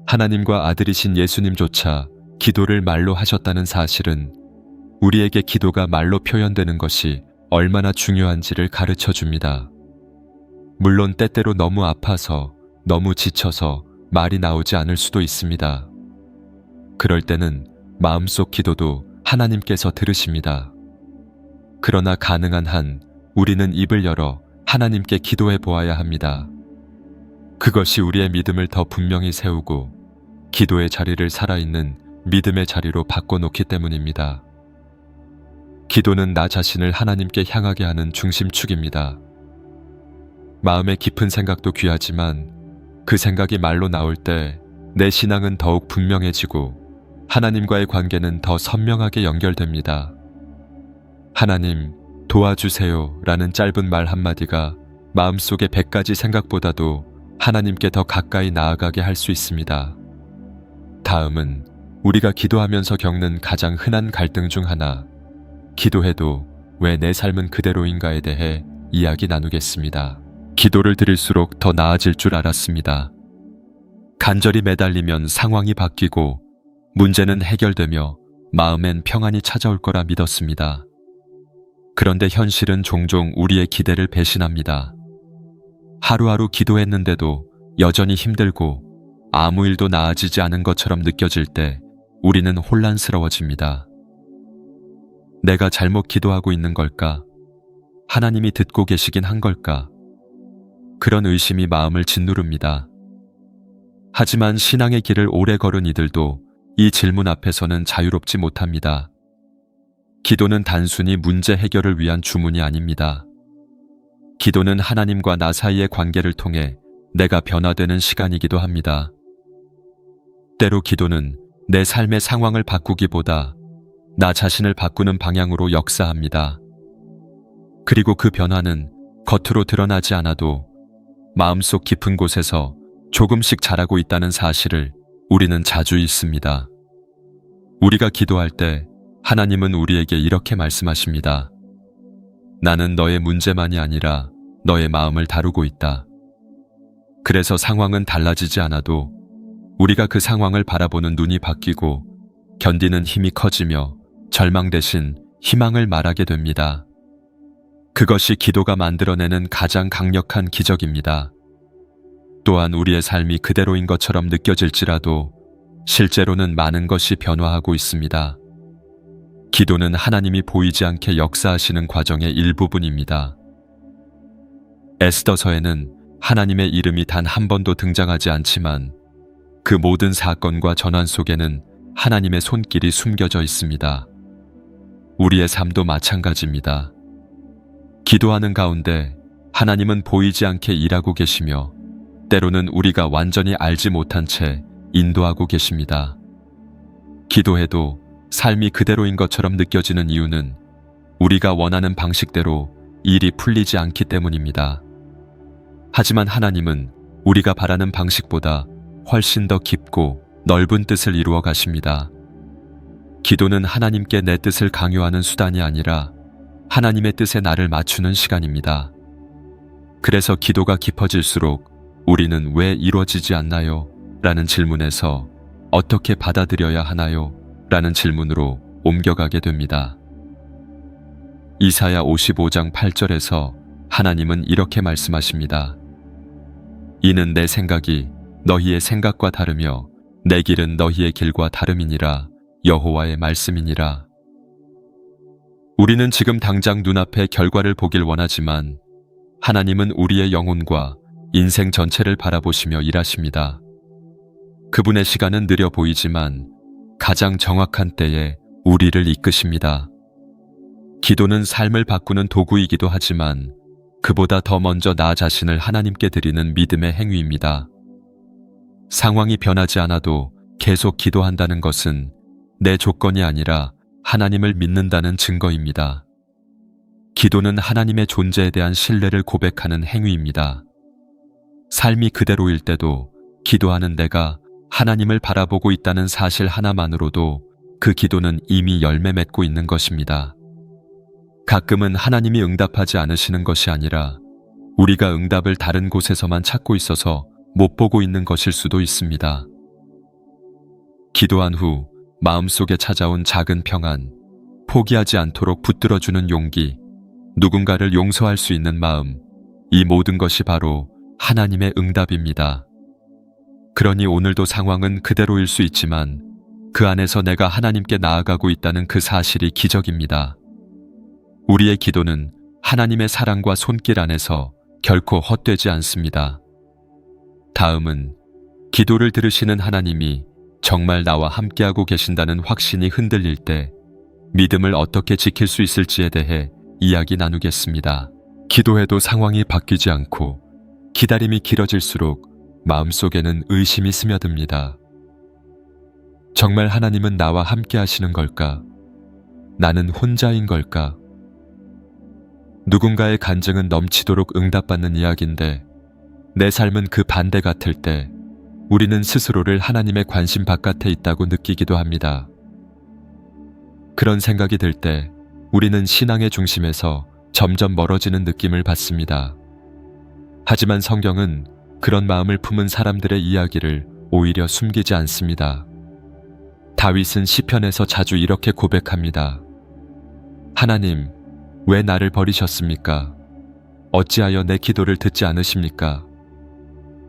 하나님과 아들이신 예수님조차 기도를 말로 하셨다는 사실은 우리에게 기도가 말로 표현되는 것이 얼마나 중요한지를 가르쳐 줍니다. 물론 때때로 너무 아파서 너무 지쳐서 말이 나오지 않을 수도 있습니다. 그럴 때는 마음속 기도도 하나님께서 들으십니다. 그러나 가능한 한 우리는 입을 열어 하나님께 기도해 보아야 합니다. 그것이 우리의 믿음을 더 분명히 세우고 기도의 자리를 살아있는 믿음의 자리로 바꿔놓기 때문입니다. 기도는 나 자신을 하나님께 향하게 하는 중심축입니다. 마음의 깊은 생각도 귀하지만 그 생각이 말로 나올 때 내 신앙은 더욱 분명해지고 하나님과의 관계는 더 선명하게 연결됩니다. 하나님, 도와주세요 라는 짧은 말 한마디가 마음속의 100가지 생각보다도 하나님께 더 가까이 나아가게 할 수 있습니다. 다음은 우리가 기도하면서 겪는 가장 흔한 갈등 중 하나, 기도해도 왜 내 삶은 그대로인가에 대해 이야기 나누겠습니다. 기도를 드릴수록 더 나아질 줄 알았습니다. 간절히 매달리면 상황이 바뀌고 문제는 해결되며 마음엔 평안이 찾아올 거라 믿었습니다. 그런데 현실은 종종 우리의 기대를 배신합니다. 하루하루 기도했는데도 여전히 힘들고 아무 일도 나아지지 않은 것처럼 느껴질 때 우리는 혼란스러워집니다. 내가 잘못 기도하고 있는 걸까? 하나님이 듣고 계시긴 한 걸까? 그런 의심이 마음을 짓누릅니다. 하지만 신앙의 길을 오래 걸은 이들도 이 질문 앞에서는 자유롭지 못합니다. 기도는 단순히 문제 해결을 위한 주문이 아닙니다. 기도는 하나님과 나 사이의 관계를 통해 내가 변화되는 시간이기도 합니다. 때로 기도는 내 삶의 상황을 바꾸기보다 나 자신을 바꾸는 방향으로 역사합니다. 그리고 그 변화는 겉으로 드러나지 않아도 마음속 깊은 곳에서 조금씩 자라고 있다는 사실을 우리는 자주 잊습니다. 우리가 기도할 때 하나님은 우리에게 이렇게 말씀하십니다. 나는 너의 문제만이 아니라 너의 마음을 다루고 있다. 그래서 상황은 달라지지 않아도 우리가 그 상황을 바라보는 눈이 바뀌고 견디는 힘이 커지며 절망 대신 희망을 말하게 됩니다. 그것이 기도가 만들어내는 가장 강력한 기적입니다. 또한 우리의 삶이 그대로인 것처럼 느껴질지라도 실제로는 많은 것이 변화하고 있습니다. 기도는 하나님이 보이지 않게 역사하시는 과정의 일부분입니다. 에스더서에는 하나님의 이름이 단 한 번도 등장하지 않지만 그 모든 사건과 전환 속에는 하나님의 손길이 숨겨져 있습니다. 우리의 삶도 마찬가지입니다. 기도하는 가운데 하나님은 보이지 않게 일하고 계시며 때로는 우리가 완전히 알지 못한 채 인도하고 계십니다. 기도해도 삶이 그대로인 것처럼 느껴지는 이유는 우리가 원하는 방식대로 일이 풀리지 않기 때문입니다. 하지만 하나님은 우리가 바라는 방식보다 훨씬 더 깊고 넓은 뜻을 이루어 가십니다. 기도는 하나님께 내 뜻을 강요하는 수단이 아니라 하나님의 뜻에 나를 맞추는 시간입니다. 그래서 기도가 깊어질수록 우리는 왜 이루어지지 않나요? 라는 질문에서 어떻게 받아들여야 하나요? 라는 질문으로 옮겨가게 됩니다. 이사야 55장 8절에서 하나님은 이렇게 말씀하십니다. 이는 내 생각이 너희의 생각과 다르며 내 길은 너희의 길과 다름이니라. 여호와의 말씀이니라. 우리는 지금 당장 눈앞의 결과를 보길 원하지만 하나님은 우리의 영혼과 인생 전체를 바라보시며 일하십니다. 그분의 시간은 느려 보이지만 가장 정확한 때에 우리를 이끄십니다. 기도는 삶을 바꾸는 도구이기도 하지만 그보다 더 먼저 나 자신을 하나님께 드리는 믿음의 행위입니다. 상황이 변하지 않아도 계속 기도한다는 것은 내 조건이 아니라 하나님을 믿는다는 증거입니다. 기도는 하나님의 존재에 대한 신뢰를 고백하는 행위입니다. 삶이 그대로일 때도 기도하는 내가 하나님을 바라보고 있다는 사실 하나만으로도 그 기도는 이미 열매 맺고 있는 것입니다. 가끔은 하나님이 응답하지 않으시는 것이 아니라 우리가 응답을 다른 곳에서만 찾고 있어서 못 보고 있는 것일 수도 있습니다. 기도한 후 마음속에 찾아온 작은 평안, 포기하지 않도록 붙들어주는 용기, 누군가를 용서할 수 있는 마음, 이 모든 것이 바로 하나님의 응답입니다. 그러니 오늘도 상황은 그대로일 수 있지만 그 안에서 내가 하나님께 나아가고 있다는 그 사실이 기적입니다. 우리의 기도는 하나님의 사랑과 손길 안에서 결코 헛되지 않습니다. 다음은 기도를 들으시는 하나님이 정말 나와 함께하고 계신다는 확신이 흔들릴 때 믿음을 어떻게 지킬 수 있을지에 대해 이야기 나누겠습니다. 기도해도 상황이 바뀌지 않고 기다림이 길어질수록 마음속에는 의심이 스며듭니다. 정말 하나님은 나와 함께 하시는 걸까? 나는 혼자인 걸까? 누군가의 간증은 넘치도록 응답받는 이야기인데 내 삶은 그 반대 같을 때 우리는 스스로를 하나님의 관심 바깥에 있다고 느끼기도 합니다. 그런 생각이 들 때 우리는 신앙의 중심에서 점점 멀어지는 느낌을 받습니다. 하지만 성경은 그런 마음을 품은 사람들의 이야기를 오히려 숨기지 않습니다. 다윗은 시편에서 자주 이렇게 고백합니다. 하나님, 왜 나를 버리셨습니까? 어찌하여 내 기도를 듣지 않으십니까?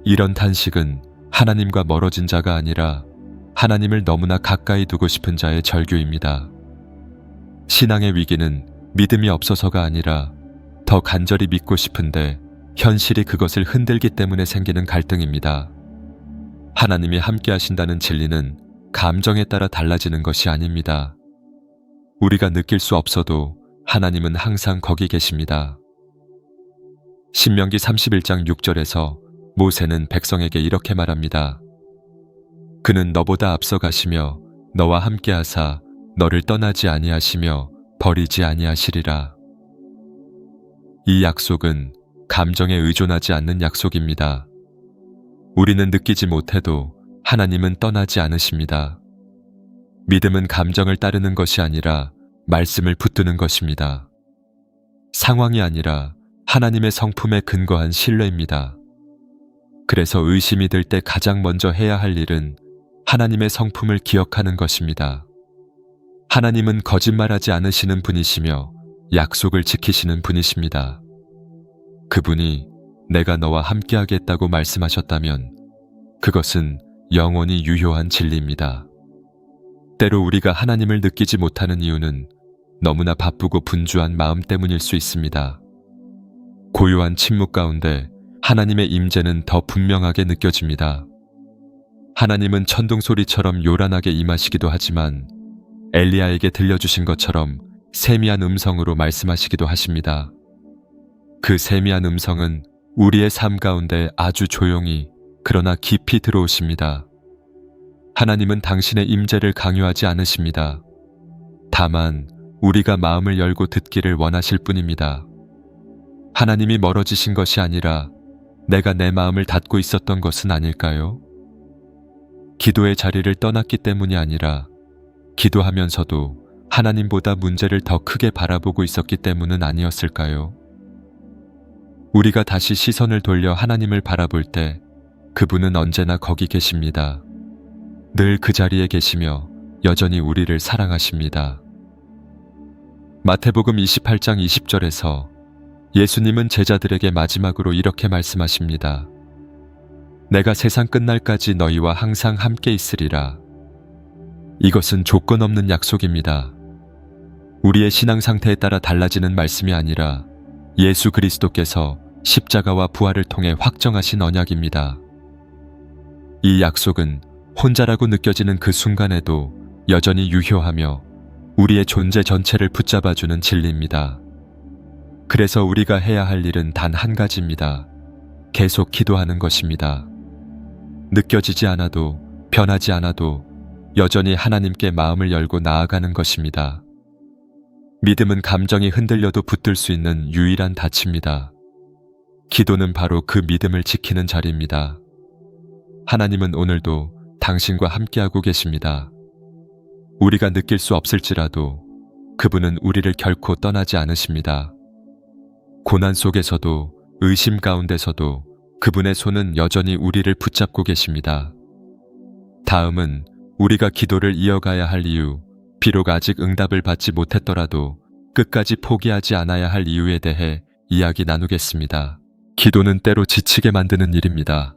이런 탄식은 하나님과 멀어진 자가 아니라 하나님을 너무나 가까이 두고 싶은 자의 절규입니다. 신앙의 위기는 믿음이 없어서가 아니라 더 간절히 믿고 싶은데 현실이 그것을 흔들기 때문에 생기는 갈등입니다. 하나님이 함께 하신다는 진리는 감정에 따라 달라지는 것이 아닙니다. 우리가 느낄 수 없어도 하나님은 항상 거기 계십니다. 신명기 31장 6절에서 모세는 백성에게 이렇게 말합니다. 그는 너보다 앞서 가시며 너와 함께 하사 너를 떠나지 아니하시며 버리지 아니하시리라. 이 약속은 감정에 의존하지 않는 약속입니다. 우리는 느끼지 못해도 하나님은 떠나지 않으십니다. 믿음은 감정을 따르는 것이 아니라 말씀을 붙드는 것입니다. 상황이 아니라 하나님의 성품에 근거한 신뢰입니다. 그래서 의심이 들 때 가장 먼저 해야 할 일은 하나님의 성품을 기억하는 것입니다. 하나님은 거짓말하지 않으시는 분이시며 약속을 지키시는 분이십니다. 그분이 내가 너와 함께하겠다고 말씀하셨다면 그것은 영원히 유효한 진리입니다. 때로 우리가 하나님을 느끼지 못하는 이유는 너무나 바쁘고 분주한 마음 때문일 수 있습니다. 고요한 침묵 가운데 하나님의 임재는 더 분명하게 느껴집니다. 하나님은 천둥소리처럼 요란하게 임하시기도 하지만 엘리야에게 들려주신 것처럼 세미한 음성으로 말씀하시기도 하십니다. 그 세미한 음성은 우리의 삶 가운데 아주 조용히 그러나 깊이 들어오십니다. 하나님은 당신의 임재를 강요하지 않으십니다. 다만 우리가 마음을 열고 듣기를 원하실 뿐입니다. 하나님이 멀어지신 것이 아니라 내가 내 마음을 닫고 있었던 것은 아닐까요? 기도의 자리를 떠났기 때문이 아니라 기도하면서도 하나님보다 문제를 더 크게 바라보고 있었기 때문은 아니었을까요? 우리가 다시 시선을 돌려 하나님을 바라볼 때 그분은 언제나 거기 계십니다. 늘 그 자리에 계시며 여전히 우리를 사랑하십니다. 마태복음 28장 20절에서 예수님은 제자들에게 마지막으로 이렇게 말씀하십니다. 내가 세상 끝날까지 너희와 항상 함께 있으리라. 이것은 조건 없는 약속입니다. 우리의 신앙 상태에 따라 달라지는 말씀이 아니라 예수 그리스도께서 십자가와 부활을 통해 확정하신 언약입니다. 이 약속은 혼자라고 느껴지는 그 순간에도 여전히 유효하며 우리의 존재 전체를 붙잡아주는 진리입니다. 그래서 우리가 해야 할 일은 단 한 가지입니다. 계속 기도하는 것입니다. 느껴지지 않아도 변하지 않아도 여전히 하나님께 마음을 열고 나아가는 것입니다. 믿음은 감정이 흔들려도 붙들 수 있는 유일한 닻입니다. 기도는 바로 그 믿음을 지키는 자리입니다. 하나님은 오늘도 당신과 함께하고 계십니다. 우리가 느낄 수 없을지라도 그분은 우리를 결코 떠나지 않으십니다. 고난 속에서도 의심 가운데서도 그분의 손은 여전히 우리를 붙잡고 계십니다. 다음은 우리가 기도를 이어가야 할 이유, 비록 아직 응답을 받지 못했더라도 끝까지 포기하지 않아야 할 이유에 대해 이야기 나누겠습니다. 기도는 때로 지치게 만드는 일입니다.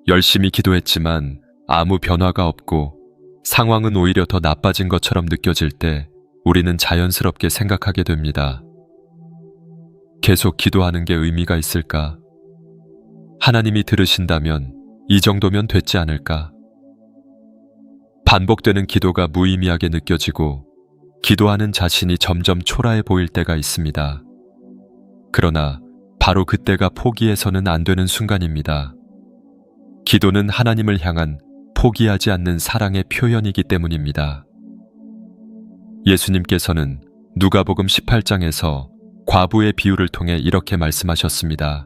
열심히 기도했지만 아무 변화가 없고 상황은 오히려 더 나빠진 것처럼 느껴질 때 우리는 자연스럽게 생각하게 됩니다. 계속 기도하는 게 의미가 있을까? 하나님이 들으신다면 이 정도면 됐지 않을까? 반복되는 기도가 무의미하게 느껴지고 기도하는 자신이 점점 초라해 보일 때가 있습니다. 그러나 바로 그때가 포기해서는 안 되는 순간입니다. 기도는 하나님을 향한 포기하지 않는 사랑의 표현이기 때문입니다. 예수님께서는 누가복음 18장에서 과부의 비유를 통해 이렇게 말씀하셨습니다.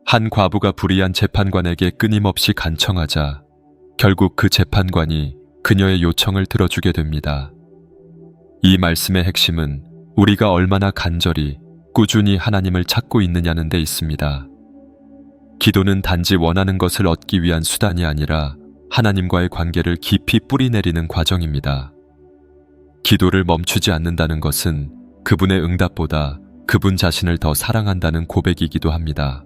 한 과부가 불의한 재판관에게 끊임없이 간청하자 결국 그 재판관이 그녀의 요청을 들어주게 됩니다. 이 말씀의 핵심은 우리가 얼마나 간절히 꾸준히 하나님을 찾고 있느냐는 데 있습니다. 기도는 단지 원하는 것을 얻기 위한 수단이 아니라 하나님과의 관계를 깊이 뿌리내리는 과정입니다. 기도를 멈추지 않는다는 것은 그분의 응답보다 그분 자신을 더 사랑한다는 고백이기도 합니다.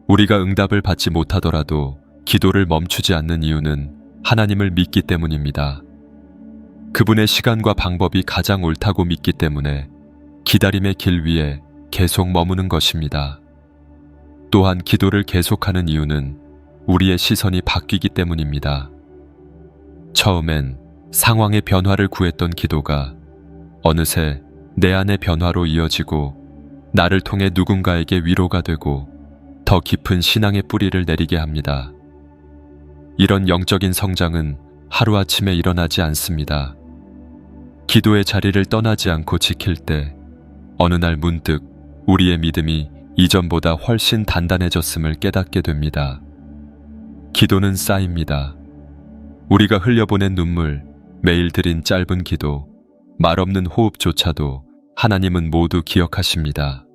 우리가 응답을 받지 못하더라도 기도를 멈추지 않는 이유는 하나님을 믿기 때문입니다. 그분의 시간과 방법이 가장 옳다고 믿기 때문에 기다림의 길 위에 계속 머무는 것입니다. 또한 기도를 계속하는 이유는 우리의 시선이 바뀌기 때문입니다. 처음엔 상황의 변화를 구했던 기도가 어느새 내 안의 변화로 이어지고 나를 통해 누군가에게 위로가 되고 더 깊은 신앙의 뿌리를 내리게 합니다. 이런 영적인 성장은 하루아침에 일어나지 않습니다. 기도의 자리를 떠나지 않고 지킬 때 어느 날 문득 우리의 믿음이 이전보다 훨씬 단단해졌음을 깨닫게 됩니다. 기도는 쌓입니다. 우리가 흘려보낸 눈물, 매일 드린 짧은 기도, 말없는 호흡조차도 하나님은 모두 기억하십니다.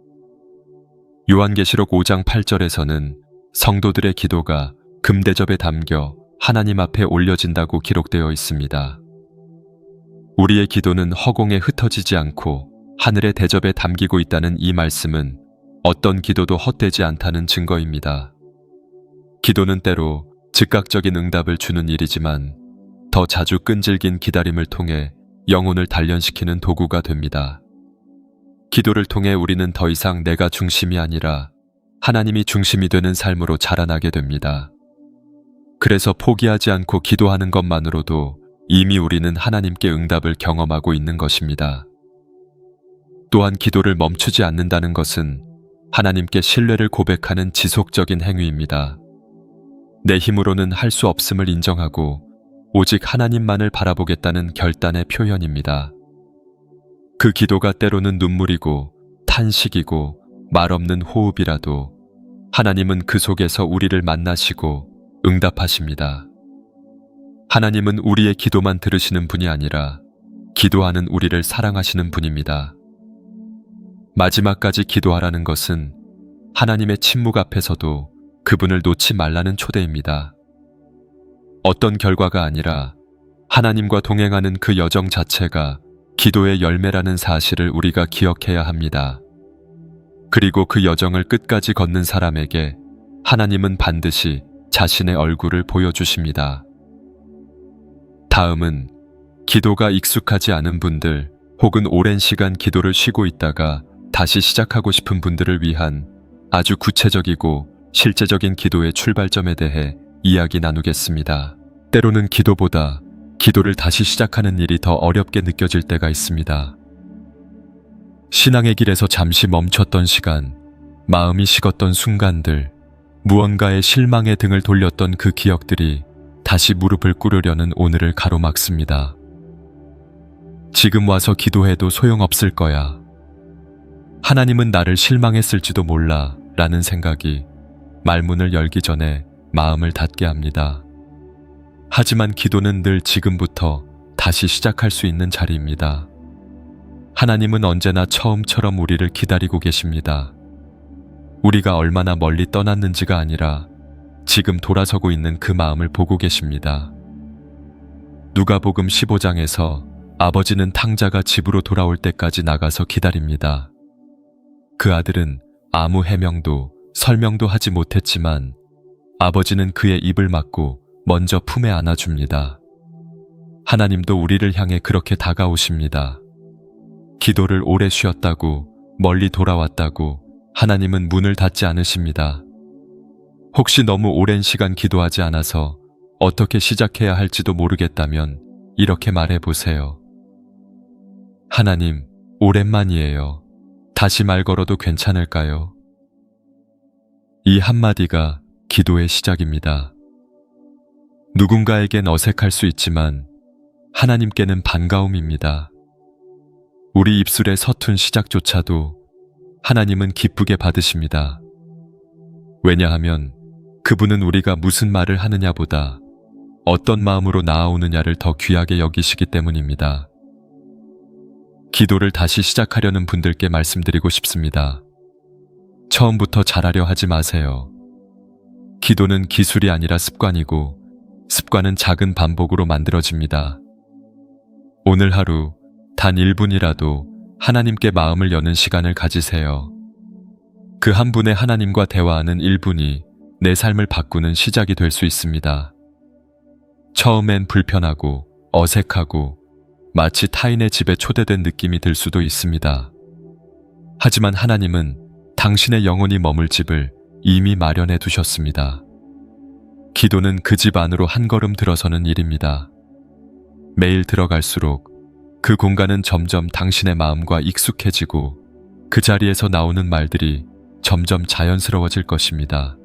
요한계시록 5장 8절에서는 성도들의 기도가 금대접에 담겨 하나님 앞에 올려진다고 기록되어 있습니다. 우리의 기도는 허공에 흩어지지 않고 하늘의 대접에 담기고 있다는 이 말씀은 어떤 기도도 헛되지 않다는 증거입니다. 기도는 때로 즉각적인 응답을 주는 일이지만 더 자주 끈질긴 기다림을 통해 영혼을 단련시키는 도구가 됩니다. 기도를 통해 우리는 더 이상 내가 중심이 아니라 하나님이 중심이 되는 삶으로 자라나게 됩니다. 그래서 포기하지 않고 기도하는 것만으로도 이미 우리는 하나님께 응답을 경험하고 있는 것입니다. 또한 기도를 멈추지 않는다는 것은 하나님께 신뢰를 고백하는 지속적인 행위입니다. 내 힘으로는 할 수 없음을 인정하고 오직 하나님만을 바라보겠다는 결단의 표현입니다. 그 기도가 때로는 눈물이고 탄식이고 말없는 호흡이라도 하나님은 그 속에서 우리를 만나시고 응답하십니다. 하나님은 우리의 기도만 들으시는 분이 아니라 기도하는 우리를 사랑하시는 분입니다. 마지막까지 기도하라는 것은 하나님의 침묵 앞에서도 그분을 놓지 말라는 초대입니다. 어떤 결과가 아니라 하나님과 동행하는 그 여정 자체가 기도의 열매라는 사실을 우리가 기억해야 합니다. 그리고 그 여정을 끝까지 걷는 사람에게 하나님은 반드시 자신의 얼굴을 보여주십니다. 다음은 기도가 익숙하지 않은 분들 혹은 오랜 시간 기도를 쉬고 있다가 다시 시작하고 싶은 분들을 위한 아주 구체적이고 실제적인 기도의 출발점에 대해 이야기 나누겠습니다. 때로는 기도보다 기도를 다시 시작하는 일이 더 어렵게 느껴질 때가 있습니다. 신앙의 길에서 잠시 멈췄던 시간, 마음이 식었던 순간들, 무언가의 실망의 등을 돌렸던 그 기억들이 다시 무릎을 꿇으려는 오늘을 가로막습니다. 지금 와서 기도해도 소용없을 거야. 하나님은 나를 실망했을지도 몰라 라는 생각이 말문을 열기 전에 마음을 닫게 합니다. 하지만 기도는 늘 지금부터 다시 시작할 수 있는 자리입니다. 하나님은 언제나 처음처럼 우리를 기다리고 계십니다. 우리가 얼마나 멀리 떠났는지가 아니라 지금 돌아서고 있는 그 마음을 보고 계십니다. 누가복음 15장에서 아버지는 탕자가 집으로 돌아올 때까지 나가서 기다립니다. 그 아들은 아무 해명도 설명도 하지 못했지만 아버지는 그의 입을 막고 먼저 품에 안아줍니다. 하나님도 우리를 향해 그렇게 다가오십니다. 기도를 오래 쉬었다고, 멀리 돌아왔다고 하나님은 문을 닫지 않으십니다. 혹시 너무 오랜 시간 기도하지 않아서 어떻게 시작해야 할지도 모르겠다면 이렇게 말해보세요. 하나님, 오랜만이에요. 다시 말 걸어도 괜찮을까요? 이 한마디가 기도의 시작입니다. 누군가에겐 어색할 수 있지만 하나님께는 반가움입니다. 우리 입술의 서툰 시작조차도 하나님은 기쁘게 받으십니다. 왜냐하면 그분은 우리가 무슨 말을 하느냐보다 어떤 마음으로 나아오느냐를 더 귀하게 여기시기 때문입니다. 기도를 다시 시작하려는 분들께 말씀드리고 싶습니다. 처음부터 잘하려 하지 마세요. 기도는 기술이 아니라 습관이고 습관은 작은 반복으로 만들어집니다. 오늘 하루 단 1분이라도 하나님께 마음을 여는 시간을 가지세요. 그 한 분의 하나님과 대화하는 1분이 내 삶을 바꾸는 시작이 될 수 있습니다. 처음엔 불편하고 어색하고 마치 타인의 집에 초대된 느낌이 들 수도 있습니다. 하지만 하나님은 당신의 영혼이 머물 집을 이미 마련해 두셨습니다. 기도는 그 집 안으로 한 걸음 들어서는 일입니다. 매일 들어갈수록 그 공간은 점점 당신의 마음과 익숙해지고 그 자리에서 나오는 말들이 점점 자연스러워질 것입니다.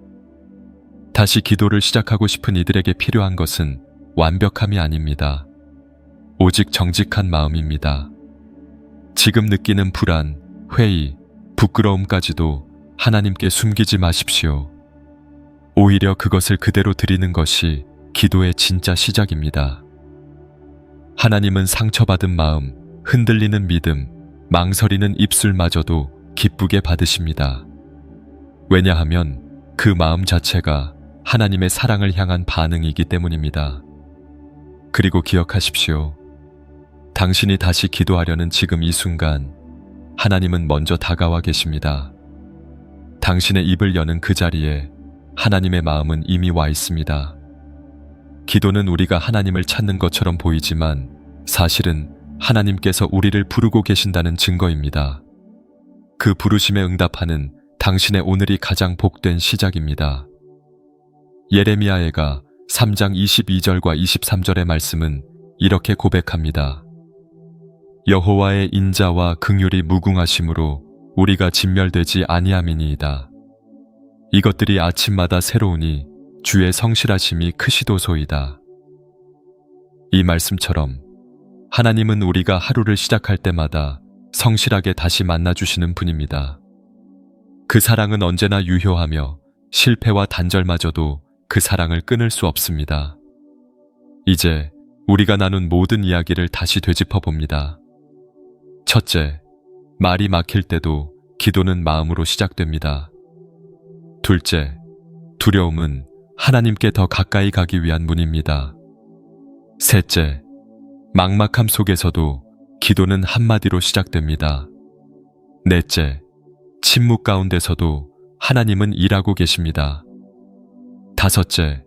다시 기도를 시작하고 싶은 이들에게 필요한 것은 완벽함이 아닙니다. 오직 정직한 마음입니다. 지금 느끼는 불안, 회의, 부끄러움까지도 하나님께 숨기지 마십시오. 오히려 그것을 그대로 드리는 것이 기도의 진짜 시작입니다. 하나님은 상처받은 마음, 흔들리는 믿음, 망설이는 입술마저도 기쁘게 받으십니다. 왜냐하면 그 마음 자체가 하나님의 사랑을 향한 반응이기 때문입니다. 그리고 기억하십시오. 당신이 다시 기도하려는 지금 이 순간 하나님은 먼저 다가와 계십니다. 당신의 입을 여는 그 자리에 하나님의 마음은 이미 와 있습니다. 기도는 우리가 하나님을 찾는 것처럼 보이지만 사실은 하나님께서 우리를 부르고 계신다는 증거입니다. 그 부르심에 응답하는 당신의 오늘이 가장 복된 시작입니다. 예레미야가 3장 22절과 23절의 말씀은 이렇게 고백합니다. 여호와의 인자와 긍휼이 무궁하심으로 우리가 진멸되지 아니함이니이다. 이것들이 아침마다 새로우니 주의 성실하심이 크시도소이다. 이 말씀처럼 하나님은 우리가 하루를 시작할 때마다 성실하게 다시 만나주시는 분입니다. 그 사랑은 언제나 유효하며 실패와 단절마저도 그 사랑을 끊을 수 없습니다. 이제 우리가 나눈 모든 이야기를 다시 되짚어 봅니다. 첫째, 말이 막힐 때도 기도는 마음으로 시작됩니다. 둘째, 두려움은 하나님께 더 가까이 가기 위한 문입니다. 셋째, 막막함 속에서도 기도는 한마디로 시작됩니다. 넷째, 침묵 가운데서도 하나님은 일하고 계십니다. 다섯째,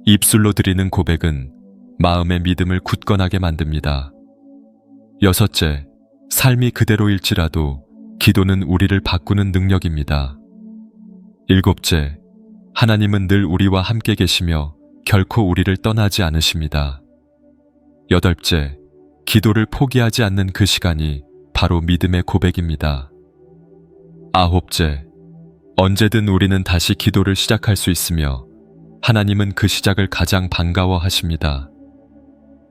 입술로 드리는 고백은 마음의 믿음을 굳건하게 만듭니다. 여섯째, 삶이 그대로일지라도 기도는 우리를 바꾸는 능력입니다. 일곱째, 하나님은 늘 우리와 함께 계시며 결코 우리를 떠나지 않으십니다. 여덟째, 기도를 포기하지 않는 그 시간이 바로 믿음의 고백입니다. 아홉째, 언제든 우리는 다시 기도를 시작할 수 있으며 하나님은 그 시작을 가장 반가워하십니다.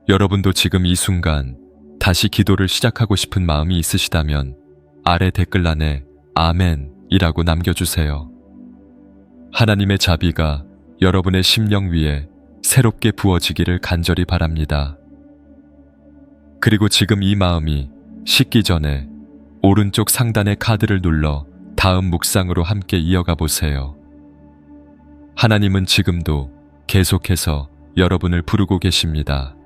여러분도 지금 이 순간 다시 기도를 시작하고 싶은 마음이 있으시다면 아래 댓글란에 아멘이라고 남겨주세요. 하나님의 자비가 여러분의 심령 위에 새롭게 부어지기를 간절히 바랍니다. 그리고 지금 이 마음이 식기 전에 오른쪽 상단의 카드를 눌러 다음 묵상으로 함께 이어가 보세요. 하나님은 지금도 계속해서 여러분을 부르고 계십니다.